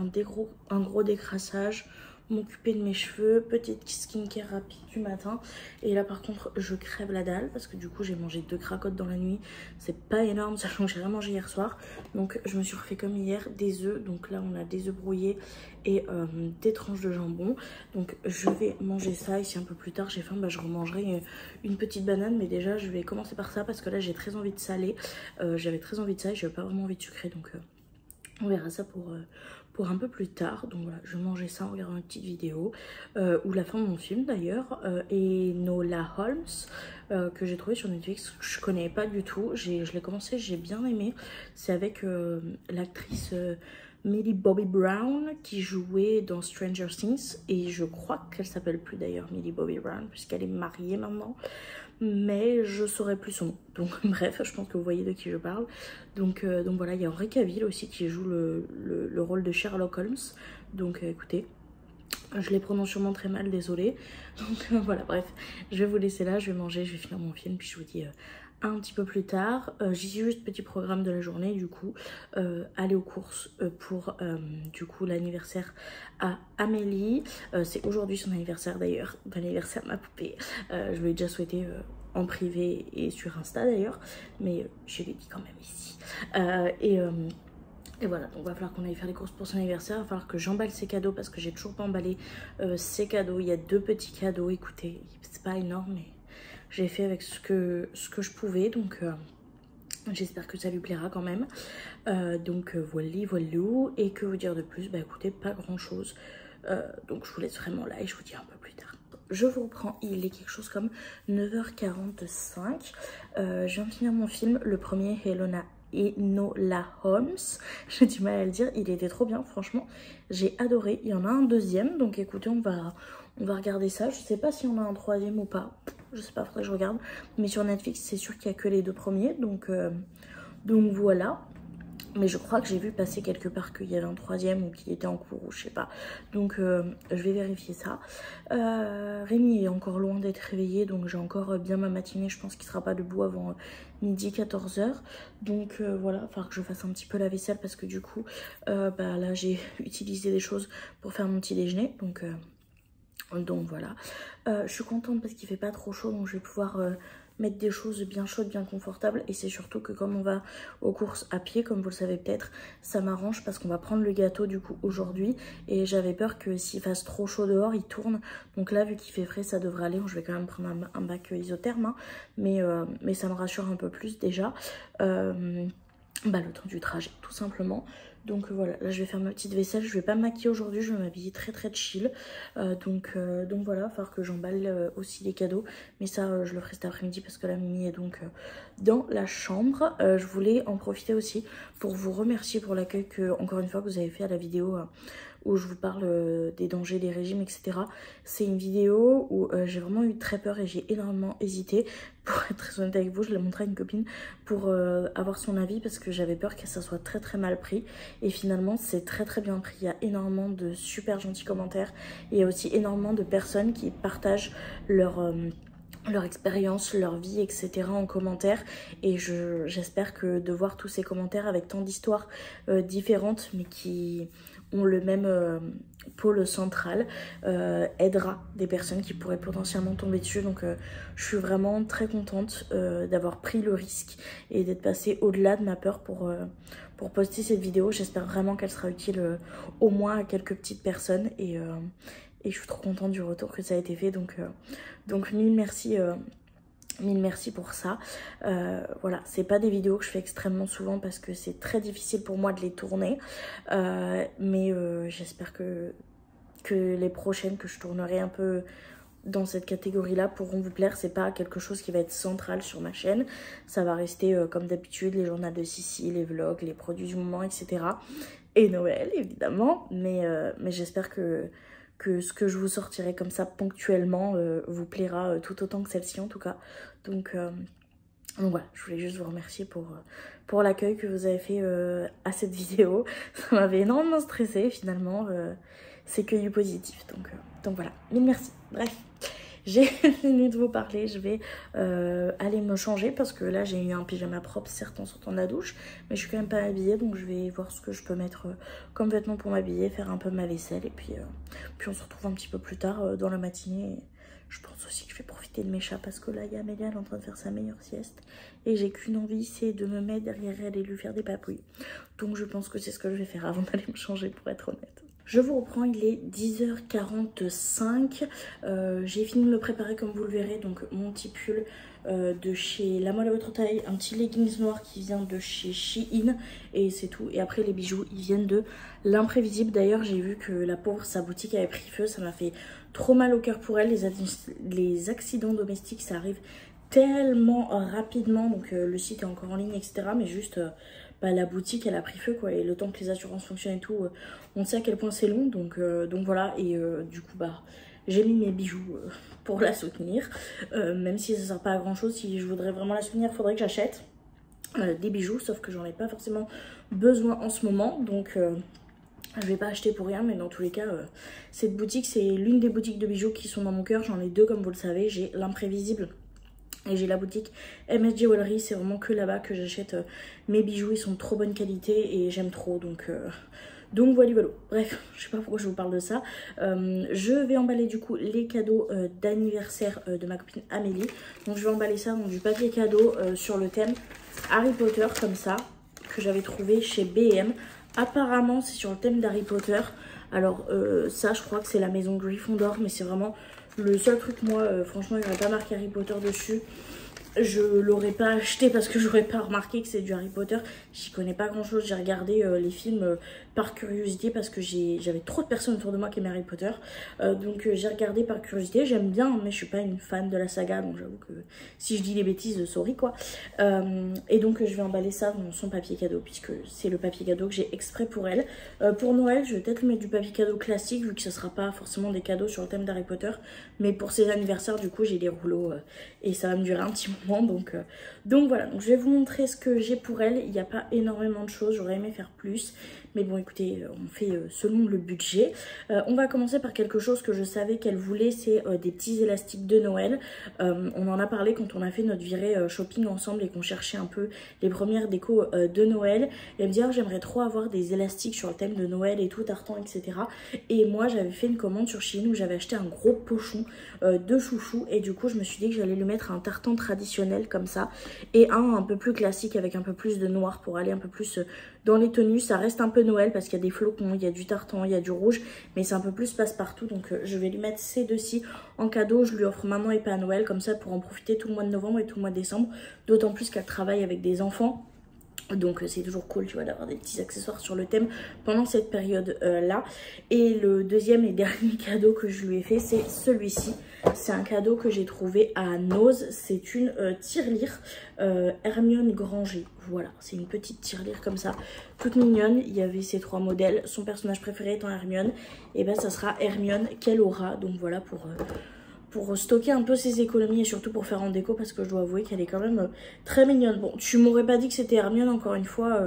un gros décrassage, m'occuper de mes cheveux, petite skincare rapide du matin. Et là par contre je crève la dalle parce que du coup j'ai mangé 2 cracottes dans la nuit. C'est pas énorme sachant que j'ai rien mangé hier soir. Donc je me suis refait comme hier des œufs. Donc là on a des œufs brouillés et des tranches de jambon. Donc je vais manger ça. Et si un peu plus tard j'ai faim, je remangerai une petite banane. Mais déjà je vais commencer par ça parce que là j'ai très envie de salé. J'avais très envie de ça et j'avais pas vraiment envie de sucré. Donc on verra ça pour un peu plus tard. Donc voilà, je mangeais ça en regardant une petite vidéo ou la fin de mon film d'ailleurs. Et Enola Holmes que j'ai trouvé sur Netflix, je connais pas du tout. Je l'ai commencé, j'ai bien aimé. C'est avec l'actrice Millie Bobby Brown qui jouait dans Stranger Things. Et je crois qu'elle s'appelle plus d'ailleurs Millie Bobby Brown puisqu'elle est mariée maintenant. Mais je saurais plus son nom. Donc bref, je pense que vous voyez de qui je parle. Donc voilà, il y a Henry Cavill aussi qui joue le rôle de Sherlock Holmes. Donc écoutez, je les prononce sûrement très mal, désolée. Donc voilà, bref, je vais vous laisser là, je vais manger, je vais finir mon film, puis je vous dis un petit peu plus tard. J'ai juste petit programme de la journée, du coup, aller aux courses pour du coup l'anniversaire à Amélie. C'est aujourd'hui son anniversaire d'ailleurs, bon anniversaire ma poupée. Je lui ai déjà souhaité en privé et sur Insta d'ailleurs, mais je l'ai dit quand même ici. Et voilà, donc il va falloir qu'on aille faire les courses pour son anniversaire. Il va falloir que j'emballe ses cadeaux parce que j'ai toujours pas emballé ses cadeaux. Il y a 2 petits cadeaux, écoutez, c'est pas énorme, mais j'ai fait avec ce que je pouvais. Donc j'espère que ça lui plaira quand même. Voilà. Et que vous dire de plus? Écoutez, pas grand chose. Donc je vous laisse vraiment là et je vous dis un peu plus tard. Je vous reprends, il est quelque chose comme 9h45. Je viens de finir mon film, le premier Enola Holmes. J'ai du mal à le dire, il était trop bien, franchement. J'ai adoré. Il y en a un deuxième, donc écoutez, on va regarder ça. Je sais pas s'il y en a un troisième ou pas. Je sais pas, faudrait que je regarde. Mais sur Netflix, c'est sûr qu'il n'y a que les 2 premiers. Donc voilà. Mais je crois que j'ai vu passer quelque part qu'il y avait un troisième ou qu'il était en cours ou je sais pas. Donc je vais vérifier ça. Rémi est encore loin d'être réveillé, donc j'ai encore bien ma matinée. Je pense qu'il sera pas debout avant midi 14h. Donc voilà, il va falloir que je fasse un petit peu la vaisselle parce que du coup là j'ai utilisé des choses pour faire mon petit déjeuner. Donc voilà. Je suis contente parce qu'il fait pas trop chaud, donc je vais pouvoir mettre des choses bien chaudes, bien confortables. Et c'est surtout que comme on va aux courses à pied, comme vous le savez peut-être, ça m'arrange parce qu'on va prendre le gâteau du coup aujourd'hui. Et j'avais peur que s'il fasse trop chaud dehors, il tourne. Donc là, vu qu'il fait frais, ça devrait aller. Je vais quand même prendre un bac isotherme, hein. Mais ça me rassure un peu plus déjà. Le temps du trajet, tout simplement. Donc voilà, là je vais faire ma petite vaisselle. Je vais pas me maquiller aujourd'hui, je vais m'habiller très chill. Donc voilà, il va falloir que j'emballe aussi les cadeaux. Mais ça, je le ferai cet après-midi parce que la Mimi est donc dans la chambre. Je voulais en profiter aussi pour vous remercier pour l'accueil que, encore une fois, que vous avez fait à la vidéo où je vous parle des dangers des régimes, etc. C'est une vidéo où j'ai vraiment eu très peur et j'ai énormément hésité. Pour être très honnête avec vous, je l'ai montré à une copine pour avoir son avis parce que j'avais peur que ça soit très très mal pris. Et finalement, c'est très très bien pris. Il y a énormément de super gentils commentaires et il y a aussi énormément de personnes qui partagent leur expérience, leur vie, etc. en commentaire. Et j'espère que de voir tous ces commentaires avec tant d'histoires différentes mais qui ont le même pôle central aidera des personnes qui pourraient potentiellement tomber dessus. Donc je suis vraiment très contente d'avoir pris le risque et d'être passée au-delà de ma peur pour poster cette vidéo. J'espère vraiment qu'elle sera utile au moins à quelques petites personnes et je suis trop contente du retour que ça a été fait. Donc mille merci. Mille merci pour ça. Voilà, c'est pas des vidéos que je fais extrêmement souvent parce que c'est très difficile pour moi de les tourner. Mais j'espère que les prochaines que je tournerai un peu dans cette catégorie-là pourront vous plaire. C'est pas quelque chose qui va être central sur ma chaîne. Ça va rester comme d'habitude les journaux de Sissi, les vlogs, les produits du moment, etc. Et Noël, évidemment. Mais j'espère que ce que je vous sortirai comme ça ponctuellement vous plaira tout autant que celle-ci en tout cas. Donc voilà, je voulais juste vous remercier pour l'accueil que vous avez fait à cette vidéo. Ça m'avait énormément stressée finalement, c'est que du positif. Donc voilà, mille merci. Bref, j'ai fini de vous parler, je vais aller me changer parce que là j'ai eu un pyjama propre certes en sortant de la douche, mais je suis quand même pas habillée, donc je vais voir ce que je peux mettre comme vêtements pour m'habiller, faire un peu ma vaisselle et puis on se retrouve un petit peu plus tard dans la matinée. Je pense aussi que je vais profiter de mes chats parce que là il y a Amélia, elle est en train de faire sa meilleure sieste et j'ai qu'une envie, c'est de me mettre derrière elle et lui faire des papouilles. Donc je pense que c'est ce que je vais faire avant d'aller me changer pour être honnête. Je vous reprends, il est 10h45, j'ai fini de me préparer comme vous le verrez, donc mon petit pull de chez La Moelle à votre taille, un petit leggings noir qui vient de chez Shein et c'est tout. Et après les bijoux, ils viennent de l'Imprévisible. D'ailleurs j'ai vu que la pauvre, sa boutique avait pris feu, ça m'a fait trop mal au cœur pour elle. Les accidents domestiques, ça arrive tellement rapidement, donc le site est encore en ligne, etc. Mais juste... la boutique elle a pris feu quoi, et le temps que les assurances fonctionnent et tout, on sait à quel point c'est long, donc voilà. Et du coup j'ai mis mes bijoux pour la soutenir, même si ça sert pas à grand chose. Si je voudrais vraiment la soutenir, faudrait que j'achète des bijoux, sauf que j'en ai pas forcément besoin en ce moment, donc je vais pas acheter pour rien. Mais dans tous les cas cette boutique c'est l'une des boutiques de bijoux qui sont dans mon cœur. J'en ai deux comme vous le savez, j'ai l'Imprévisible et j'ai la boutique MSG Jewelry. C'est vraiment que là-bas que j'achète mes bijoux, ils sont de trop bonne qualité et j'aime trop, donc voilà. Bref, je sais pas pourquoi je vous parle de ça. Je vais emballer du coup les cadeaux d'anniversaire de ma copine Amélie. Donc je vais emballer ça dans du papier cadeau sur le thème Harry Potter comme ça, que j'avais trouvé chez B&M. Apparemment c'est sur le thème d'Harry Potter. Alors ça je crois que c'est la maison Gryffondor, mais c'est vraiment... le seul truc, moi, franchement, il n'y aurait pas marqué Harry Potter dessus. Je l'aurais pas acheté parce que j'aurais pas remarqué que c'est du Harry Potter. J'y connais pas grand chose. J'ai regardé les films par curiosité parce que j'avais trop de personnes autour de moi qui aimaient Harry Potter. Donc j'ai regardé par curiosité. J'aime bien, mais je suis pas une fan de la saga. Donc j'avoue que si je dis des bêtises, sorry quoi. Et donc je vais emballer ça dans son papier cadeau puisque c'est le papier cadeau que j'ai exprès pour elle. Pour Noël, je vais peut-être lui mettre du papier cadeau classique vu que ce sera pas forcément des cadeaux sur le thème d'Harry Potter. Mais pour ses anniversaires, du coup, j'ai des rouleaux et ça va me durer un petit moment. Donc voilà, donc je vais vous montrer ce que j'ai pour elle. Il n'y a pas énormément de choses, j'aurais aimé faire plus, mais bon écoutez, on fait selon le budget. On va commencer par quelque chose que je savais qu'elle voulait, c'est des petits élastiques de Noël. On en a parlé quand on a fait notre virée shopping ensemble et qu'on cherchait un peu les premières décos de Noël. Et elle me dit oh, j'aimerais trop avoir des élastiques sur le thème de Noël et tout, tartan, etc. Et moi j'avais fait une commande sur Shein où j'avais acheté un gros pochon de chouchou et du coup je me suis dit que j'allais lui mettre un tartan traditionnel comme ça et un peu plus classique avec un peu plus de noir pour aller un peu plus dans les tenues. Ça reste un peu Noël parce qu'il y a des flocons, il y a du tartan, il y a du rouge, mais c'est un peu plus passe-partout. Donc je vais lui mettre ces deux-ci en cadeau. Je lui offre maintenant et pas à Noël, comme ça pour en profiter tout le mois de novembre et tout le mois de décembre, d'autant plus qu'elle travaille avec des enfants. Donc c'est toujours cool, tu vois, d'avoir des petits accessoires sur le thème pendant cette période-là. Et le deuxième et dernier cadeau que je lui ai fait, c'est celui-ci. C'est un cadeau que j'ai trouvé à Nose. C'est une tirelire Hermione Granger. Voilà, c'est une petite tirelire comme ça, toute mignonne. Il y avait ces 3 modèles. Son personnage préféré étant Hermione. Et ben ça sera Hermione qu'elle aura. Donc voilà pour stocker un peu ses économies et surtout pour faire en déco parce que je dois avouer qu'elle est quand même très mignonne. Bon, tu m'aurais pas dit que c'était Hermione encore une fois,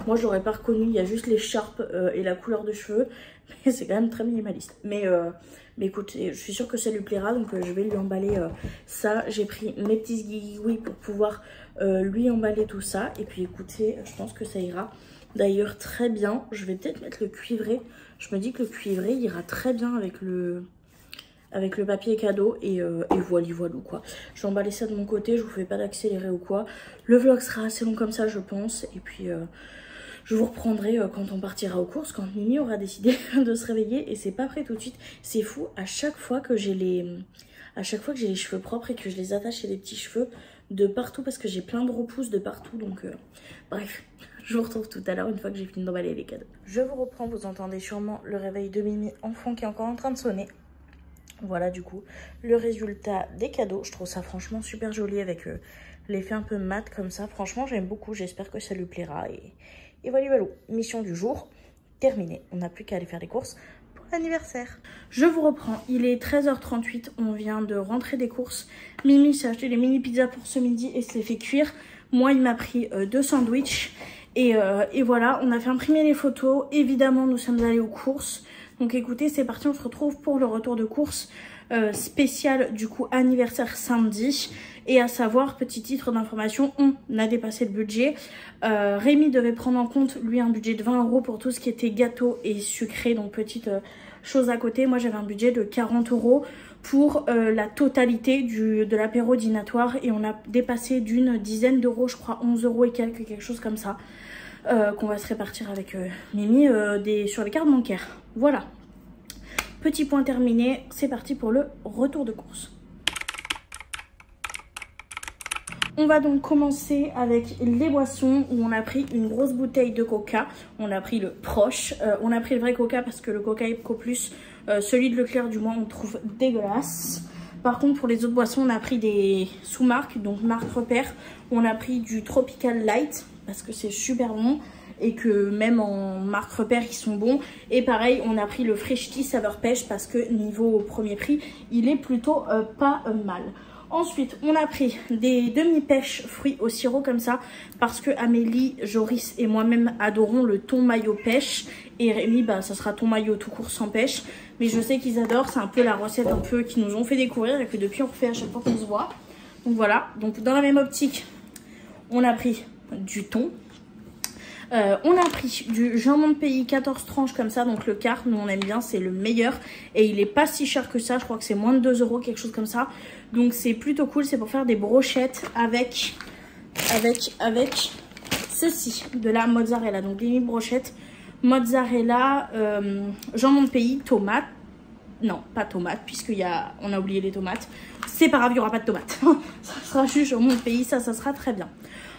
moi je l'aurais pas reconnu, il y a juste l'écharpe et la couleur de cheveux, mais c'est quand même très minimaliste. Mais écoute, je suis sûre que ça lui plaira, donc je vais lui emballer ça. J'ai pris mes petits zigouis pour pouvoir lui emballer tout ça. Et puis écoutez, je pense que ça ira d'ailleurs très bien. Je vais peut-être mettre le cuivré, je me dis que le cuivré ira très bien avec le papier cadeau et voilà quoi. Je vais emballer ça de mon côté, je vous fais pas d'accélérer ou quoi. Le vlog sera assez long comme ça je pense et puis je vous reprendrai quand on partira aux courses, quand Mimi aura décidé de se réveiller et c'est pas prêt tout de suite. C'est fou, à chaque fois que j'ai les cheveux propres et que je les attache et les petits cheveux de partout parce que j'ai plein de repousses de partout donc bref. Je vous retrouve tout à l'heure une fois que j'ai fini d'emballer les cadeaux. Je vous reprends, vous entendez sûrement le réveil de Mimi en fond qui est encore en train de sonner. Voilà du coup le résultat des cadeaux. Je trouve ça franchement super joli avec l'effet un peu mat comme ça. Franchement j'aime beaucoup, j'espère que ça lui plaira. Et voilà, mission du jour terminée. On n'a plus qu'à aller faire les courses pour l'anniversaire. Je vous reprends, il est 13h38, on vient de rentrer des courses. Mimi s'est acheté les mini pizzas pour ce midi et se les fait cuire. Moi il m'a pris 2 sandwichs et voilà, on a fait imprimer les photos. Évidemment nous sommes allés aux courses. Donc écoutez, c'est parti, on se retrouve pour le retour de course spécial du coup anniversaire samedi. Et à savoir, petit titre d'information, on a dépassé le budget. Rémi devait prendre en compte, lui, un budget de 20 € pour tout ce qui était gâteau et sucré. Donc petite chose à côté, moi j'avais un budget de 40 € pour la totalité de l'apéro dînatoire. Et on a dépassé d'une dizaine d'euros, je crois 11 € et quelque chose comme ça. Qu'on va se répartir avec Mimi sur les cartes bancaires. Voilà. Petit point terminé, c'est parti pour le retour de course. On va donc commencer avec les boissons où on a pris une grosse bouteille de coca. On a pris le Proche. On a pris le vrai coca parce que le coca Epco Plus, celui de Leclerc du moins, on trouve dégueulasse. Par contre, pour les autres boissons, on a pris des sous-marques, donc marque repère. On a pris du Tropical Light parce que c'est super bon et que même en marque repère, ils sont bons. Et pareil, on a pris le Fresh Tea saveur pêche parce que niveau premier prix, il est plutôt pas mal. Ensuite, on a pris des demi-pêches fruits au sirop comme ça parce que Amélie, Joris et moi-même adorons le thon mayo pêche. Et Rémi, bah, ça sera thon mayo tout court sans pêche. Mais je sais qu'ils adorent, c'est un peu la recette un peu qu'ils nous ont fait découvrir et que depuis on refait à chaque fois qu'on se voit. Donc voilà, donc dans la même optique, on a pris du thon. On a pris du jambon de pays 14 tranches comme ça, donc le quart, nous on aime bien, c'est le meilleur. Et il est pas si cher que ça, je crois que c'est moins de 2 €, quelque chose comme ça. Donc c'est plutôt cool, c'est pour faire des brochettes avec ceci, de la mozzarella. Donc les brochettes, mozzarella, jambon de pays, tomate. Non, pas tomate, puisqu'on a oublié les tomates. C'est pas grave, il n'y aura pas de tomates. Ça sera juste jambon de pays, ça sera très bien.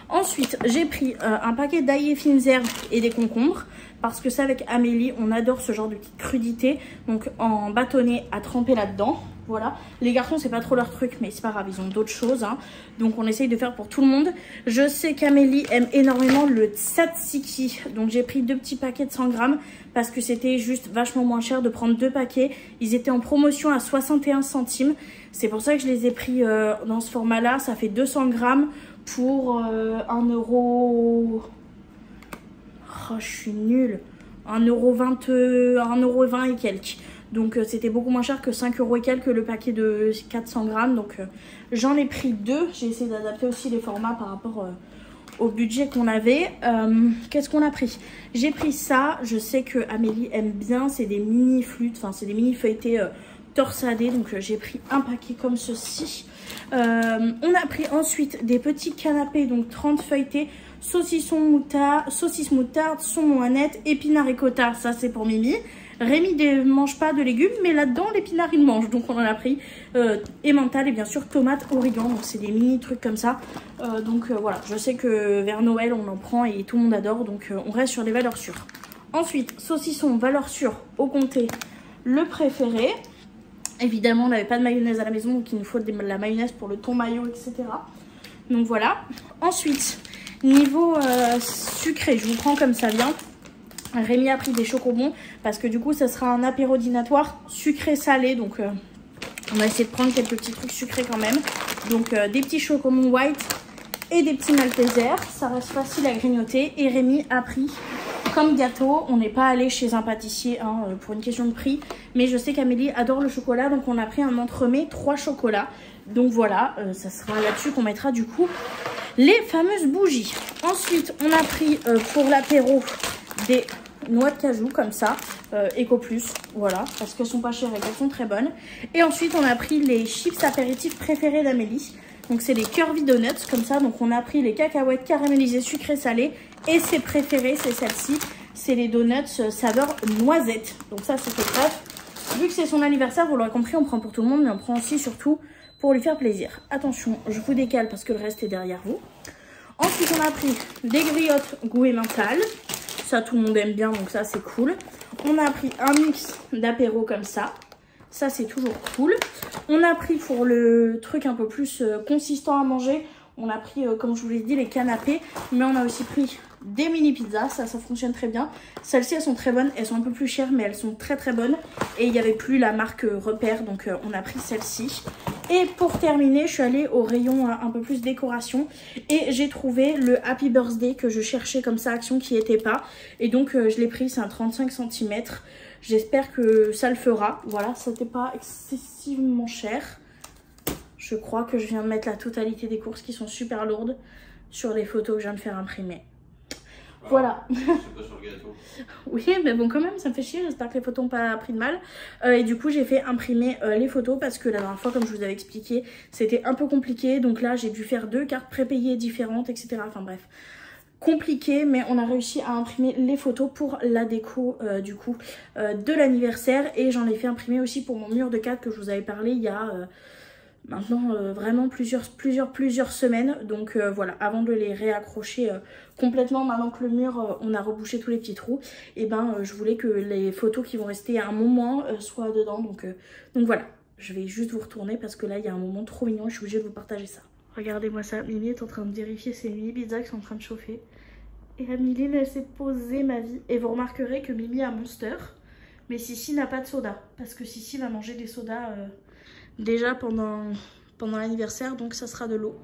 Ensuite, j'ai pris un paquet d'ail et fines herbes et des concombres. Parce que ça, avec Amélie, on adore ce genre de petite crudité. Donc, en bâtonnet à tremper là-dedans. Voilà. Les garçons, c'est pas trop leur truc, mais c'est pas grave, ils ont d'autres choses. Hein. Donc, on essaye de faire pour tout le monde. Je sais qu'Amélie aime énormément le tzatziki. Donc, j'ai pris 2 petits paquets de 100 grammes. Parce que c'était juste vachement moins cher de prendre 2 paquets. Ils étaient en promotion à 61 centimes. C'est pour ça que je les ai pris dans ce format-là. Ça fait 200 grammes. Pour 1 €... Oh, je suis nulle. 1,20 € et quelques. Donc c'était beaucoup moins cher que 5 € et quelques le paquet de 400 grammes. Donc j'en ai pris 2. J'ai essayé d'adapter aussi les formats par rapport au budget qu'on avait. Qu'est-ce qu'on a pris? J'ai pris ça. Je sais que Amélie aime bien. C'est des mini flûtes. Enfin, c'est des mini feuilletés torsadés. Donc j'ai pris un paquet comme ceci. On a pris ensuite des petits canapés, donc 30 feuilletés, saucisses moutarde, saumon Annette, épinards ricotta, ça c'est pour Mimi. Rémi ne mange pas de légumes, mais là-dedans, l'épinard, il mange. Donc, on en a pris emmental et bien sûr tomate, origan. Donc, c'est des mini trucs comme ça. Voilà, je sais que vers Noël, on en prend et tout le monde adore. Donc, on reste sur les valeurs sûres. Ensuite, saucisson, valeur sûre, au comté, le préféré. Évidemment, on n'avait pas de mayonnaise à la maison, donc il nous faut de la mayonnaise pour le thon mayo, etc. Donc, voilà. Ensuite, niveau sucré, je vous prends comme ça vient. Rémi a pris des chocobons parce que du coup ça sera un apéro dînatoire sucré-salé. Donc on va essayer de prendre quelques petits trucs sucrés quand même. Donc des petits chocobons white et des petits Maltesers. Ça reste facile à grignoter. Et Rémi a pris comme gâteau. On n'est pas allé chez un pâtissier pour une question de prix. Mais je sais qu'Amélie adore le chocolat. Donc on a pris un entremets 3 chocolats. Donc voilà, ça sera là-dessus qu'on mettra du coup les fameuses bougies. Ensuite on a pris pour l'apéro des noix de cajou comme ça, Eco Plus, voilà, parce qu'elles sont pas chères et qu'elles sont très bonnes. Et ensuite on a pris les chips apéritifs préférés d'Amélie. Donc c'est les Curvy Donuts comme ça. Donc on a pris les cacahuètes caramélisées sucrées salées. Et ses préférées, c'est celle-ci, c'est les donuts saveur noisette. Donc ça c'était bref. Vu que c'est son anniversaire, vous l'aurez compris, on prend pour tout le monde, mais on prend aussi surtout pour lui faire plaisir. Attention, je vous décale parce que le reste est derrière vous. Ensuite on a pris des griottes goût emmental. Ça, tout le monde aime bien, donc ça, c'est cool. On a pris un mix d'apéro comme ça. Ça, c'est toujours cool. On a pris pour le truc un peu plus consistant à manger. On a pris, comme je vous l'ai dit, les canapés. Mais on a aussi pris des mini pizzas. Ça fonctionne très bien. Celles-ci, elles sont très bonnes. Elles sont un peu plus chères, mais elles sont très très bonnes. Et il n'y avait plus la marque Repère, donc on a pris celle-ci. Et pour terminer, je suis allée au rayon un peu plus décoration et j'ai trouvé le Happy Birthday que je cherchais comme ça, Action, qui n'était pas. Et donc je l'ai pris, c'est un 35 cm. J'espère que ça le fera. Voilà, ça n'était pas excessivement cher. Je crois que je viens de mettre la totalité des courses qui sont super lourdes sur les photos que je viens de faire imprimer. Voilà. C'est pas sur le gâteau. Oui, mais bon, quand même, ça me fait chier. J'espère que les photos n'ont pas pris de mal. Et du coup, j'ai fait imprimer les photos parce que la dernière fois, comme je vous avais expliqué, c'était un peu compliqué. Donc là, j'ai dû faire 2 cartes prépayées différentes, etc. Enfin bref, compliqué, mais on a réussi à imprimer les photos pour la déco du coup de l'anniversaire. Et j'en ai fait imprimer aussi pour mon mur de cadre que je vous avais parlé il y a... maintenant vraiment plusieurs semaines. Donc voilà, avant de les réaccrocher complètement, maintenant que le mur on a rebouché tous les petits trous, et ben je voulais que les photos qui vont rester à un moment soient dedans. Donc voilà, je vais juste vous retourner parce que là il y a un moment trop mignon et je suis obligée de vous partager ça. Regardez-moi ça, Mimi est en train de vérifier ses mini pizzas qui sont en train de chauffer. Et Amélie, elle s'est posée, ma vie. Et vous remarquerez que Mimi a Monster, mais Sissi n'a pas de soda, parce que Sissi va manger des sodas déjà pendant l'anniversaire, donc ça sera de l'eau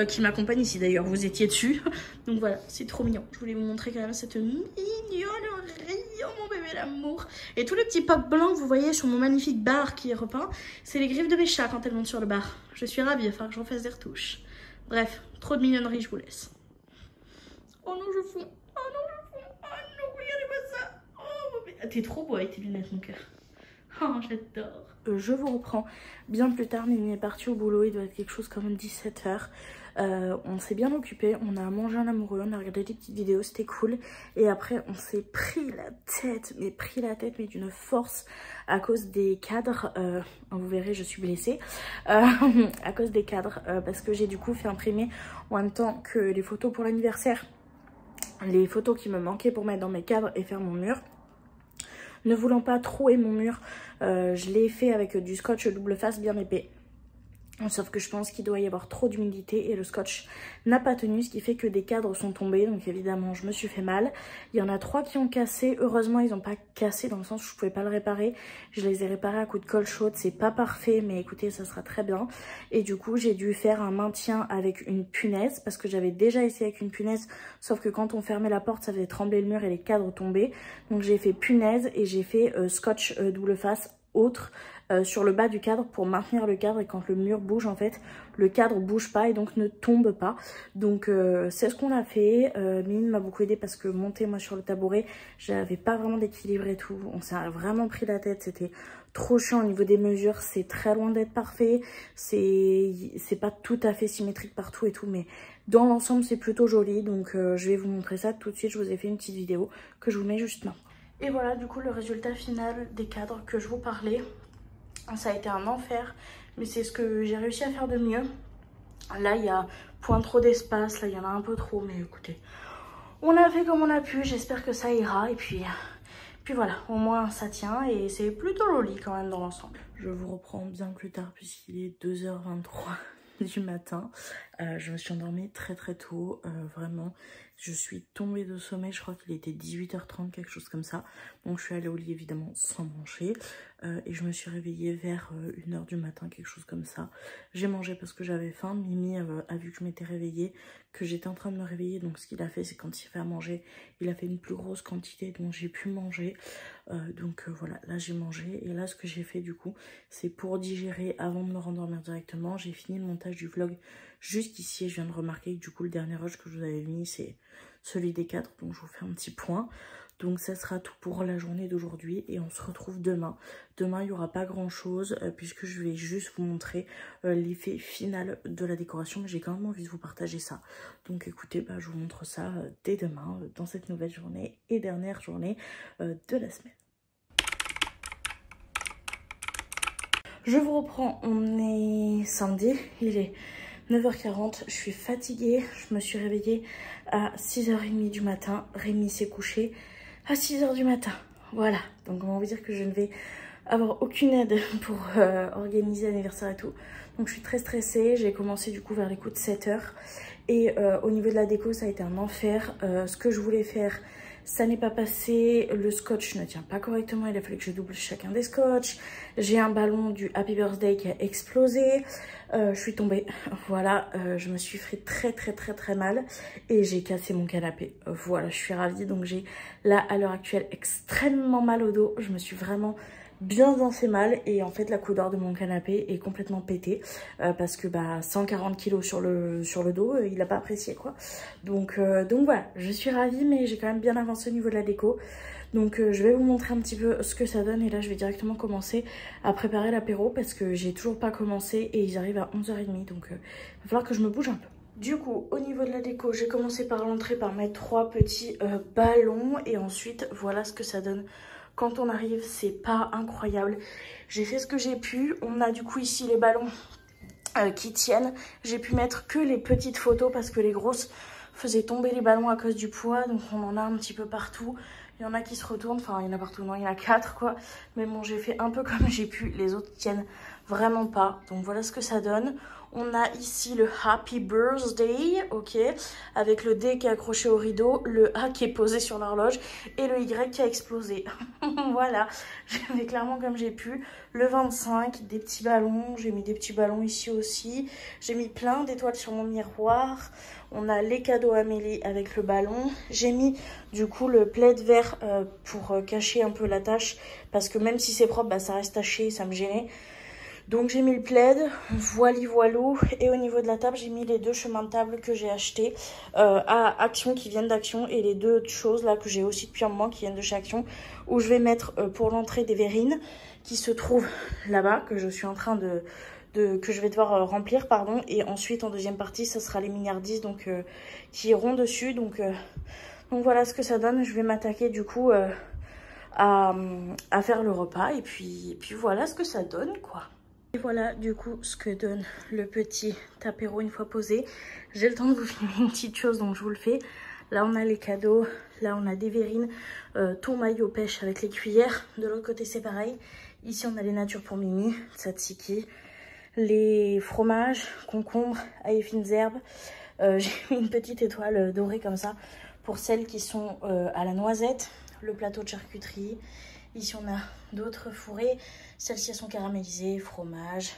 qui m'accompagne ici d'ailleurs, vous étiez dessus. Donc voilà, c'est trop mignon. Je voulais vous montrer quand même cette mignonne rayon, mon bébé l'amour. Et tous les petits pocs blancs que vous voyez sur mon magnifique bar qui est repeint, c'est les griffes de mes chats quand elles montent sur le bar. Je suis ravie, il va falloir que j'en fasse des retouches. Bref, trop de mignonnerie, je vous laisse. Oh non, je fonds. Oh non, je fonds. Oh non, regardez-moi ça. Oh, mon bébé. T'es trop beau avec tes lunettes, mon cœur. Oh, j'adore. Je vous reprends bien plus tard. Mimi est partie au boulot, il doit être quelque chose comme 17 h. On s'est bien occupé, on a mangé un amoureux, on a regardé des petites vidéos, c'était cool. Et après on s'est pris la tête, mais d'une force à cause des cadres. Vous verrez, je suis blessée à cause des cadres parce que j'ai du coup fait imprimer en même temps que les photos pour l'anniversaire, les photos qui me manquaient pour mettre dans mes cadres et faire mon mur. Ne voulant pas trouer mon mur, je l'ai fait avec du scotch double face bien épais. Sauf que je pense qu'il doit y avoir trop d'humidité et le scotch n'a pas tenu, ce qui fait que des cadres sont tombés. Donc évidemment, je me suis fait mal. Il y en a 3 qui ont cassé. Heureusement, ils n'ont pas cassé dans le sens où je ne pouvais pas le réparer. Je les ai réparés à coups de colle chaude. C'est pas parfait, mais écoutez, ça sera très bien. Et du coup, j'ai dû faire un maintien avec une punaise parce que j'avais déjà essayé avec une punaise. Sauf que quand on fermait la porte, ça faisait trembler le mur et les cadres tombaient. Donc j'ai fait punaise et j'ai fait scotch double face autre sur le bas du cadre pour maintenir le cadre, et quand le mur bouge en fait le cadre bouge pas et donc ne tombe pas. Donc c'est ce qu'on a fait. Mine m'a beaucoup aidé parce que monter moi sur le tabouret, j'avais pas vraiment d'équilibre et tout, on s'est vraiment pris la tête, c'était trop chiant au niveau des mesures, c'est très loin d'être parfait, c'est pas tout à fait symétrique partout et tout, mais dans l'ensemble c'est plutôt joli. Donc je vais vous montrer ça tout de suite. Je vous ai fait une petite vidéo que je vous mets juste maintenant. Et voilà du coup le résultat final des cadres que je vous parlais. Ça a été un enfer, mais c'est ce que j'ai réussi à faire de mieux. Là il y a point trop d'espace, là il y en a un peu trop, mais écoutez, on a fait comme on a pu, j'espère que ça ira. Et puis voilà, au moins ça tient et c'est plutôt joli quand même dans l'ensemble. Je vous reprends bien plus tard puisqu'il est 2h23 du matin. Je me suis endormie très tôt, vraiment. Je suis tombée de sommeil, je crois qu'il était 18h30, quelque chose comme ça. Donc je suis allée au lit évidemment sans manger. Et je me suis réveillée vers 1h du matin, quelque chose comme ça. J'ai mangé parce que j'avais faim. Mimi a vu que je m'étais réveillée, que j'étais en train de me réveiller. Donc ce qu'il a fait, c'est quand il fait à manger, il a fait une plus grosse quantité, donc j'ai pu manger. Voilà, là j'ai mangé. Et là ce que j'ai fait du coup, c'est pour digérer avant de me rendormir directement. J'ai fini le montage du vlog jusqu'ici et je viens de remarquer que du coup le dernier rush que je vous avais mis, c'est celui des 4. Donc je vous fais un petit point. Donc ça sera tout pour la journée d'aujourd'hui et on se retrouve demain. Demain il n'y aura pas grand chose puisque je vais juste vous montrer l'effet final de la décoration. Mais j'ai quand même envie de vous partager ça. Donc écoutez, je vous montre ça dès demain dans cette nouvelle journée et dernière journée de la semaine. Je vous reprends, on est samedi, il est 9h40, je suis fatiguée, je me suis réveillée à 6h30 du matin, Rémi s'est couché à 6h du matin, voilà. Donc on va vous dire que je ne vais avoir aucune aide pour organiser l'anniversaire et tout. Donc je suis très stressée, j'ai commencé du coup vers les coups de 7h. Et au niveau de la déco, ça a été un enfer. Ce que je voulais faire, ça n'est pas passé. Le scotch ne tient pas correctement, il a fallu que je double chacun des scotch. J'ai un ballon du Happy Birthday qui a explosé. Je suis tombée, voilà, je me suis fait très mal et j'ai cassé mon canapé. Voilà, je suis ravie. Donc j'ai là à l'heure actuelle extrêmement mal au dos. Je me suis vraiment bien fait mal et en fait la couleur de mon canapé est complètement pétée parce que 140 kg sur le dos, il n'a pas apprécié quoi. Donc voilà, je suis ravie mais j'ai quand même bien avancé au niveau de la déco. Donc je vais vous montrer un petit peu ce que ça donne et là je vais directement commencer à préparer l'apéro parce que j'ai toujours pas commencé et ils arrivent à 11h30 donc il va falloir que je me bouge un peu. Du coup, au niveau de la déco, j'ai commencé par l'entrée par mettre 3 petits ballons et ensuite voilà ce que ça donne. Quand on arrive, c'est pas incroyable. J'ai fait ce que j'ai pu. On a du coup ici les ballons qui tiennent. J'ai pu mettre que les petites photos parce que les grosses faisaient tomber les ballons à cause du poids. Donc on en a un petit peu partout. Il y en a qui se retournent. Enfin, il y en a partout. Non, il y en a 4 quoi. Mais bon, j'ai fait un peu comme j'ai pu. Les autres tiennent vraiment pas. Donc voilà ce que ça donne. On a ici le Happy Birthday, ok, avec le D qui est accroché au rideau, le A qui est posé sur l'horloge et le Y qui a explosé. Voilà, j'ai fait clairement comme j'ai pu. Le 25, des petits ballons, j'ai mis des petits ballons ici aussi. J'ai mis plein d'étoiles sur mon miroir. On a les cadeaux Amélie avec le ballon. J'ai mis du coup le plaid vert pour cacher un peu la tache parce que même si c'est propre, ça reste taché, ça me gênait. Donc j'ai mis le plaid, voilou, et au niveau de la table, j'ai mis les 2 chemins de table que j'ai achetés à Action, qui viennent d'Action, et les 2 choses là que j'ai aussi depuis un moment qui viennent de chez Action, où je vais mettre pour l'entrée des verrines qui se trouvent là-bas, que je suis en train que je vais devoir remplir, pardon, et ensuite en deuxième partie, ça sera les mignardises donc qui iront dessus, donc voilà ce que ça donne. Je vais m'attaquer du coup à faire le repas, et puis voilà ce que ça donne quoi. Et voilà du coup ce que donne le petit apéro une fois posé. J'ai le temps de vous filmer une petite chose donc je vous le fais. Là on a les cadeaux, là on a des verrines, thon maillot pêche avec les cuillères. De l'autre côté c'est pareil. Ici on a les natures pour Mimi, tzatziki, les fromages, concombres, ail fines herbes. J'ai mis une petite étoile dorée comme ça pour celles qui sont à la noisette. Le plateau de charcuterie. Ici on a d'autres fourrés, celles-ci sont caramélisées, fromage,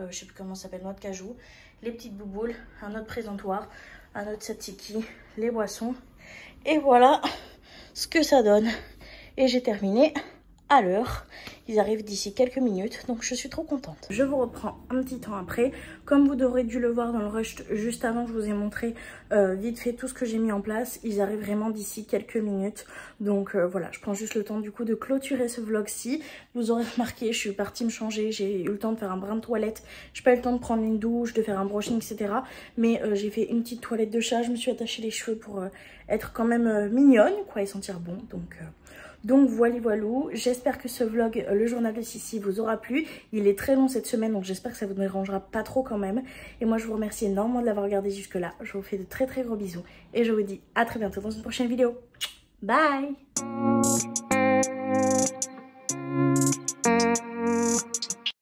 je sais plus comment ça s'appelle, noix de cajou, les petites bouboules, un autre présentoir, un autre tzatziki, les boissons. Et voilà ce que ça donne. Et j'ai terminé à l'heure. Ils arrivent d'ici quelques minutes, donc je suis trop contente. Je vous reprends un petit temps après. Comme vous aurez dû le voir dans le rush juste avant, je vous ai montré vite fait tout ce que j'ai mis en place. Ils arrivent vraiment d'ici quelques minutes. Donc voilà, je prends juste le temps du coup de clôturer ce vlog-ci. Vous aurez remarqué, je suis partie me changer. J'ai eu le temps de faire un brin de toilette. J'ai pas eu le temps de prendre une douche, de faire un brushing, etc. Mais j'ai fait une petite toilette de chat. Je me suis attachée les cheveux pour être quand même mignonne, quoi, et sentir bon. Donc voilou, j'espère que ce vlog, le journal de Sissi, vous aura plu. Il est très long cette semaine, donc j'espère que ça vous dérangera pas trop quand même. Et moi je vous remercie énormément de l'avoir regardé jusque là. Je vous fais de très gros bisous et je vous dis à très bientôt dans une prochaine vidéo. Bye.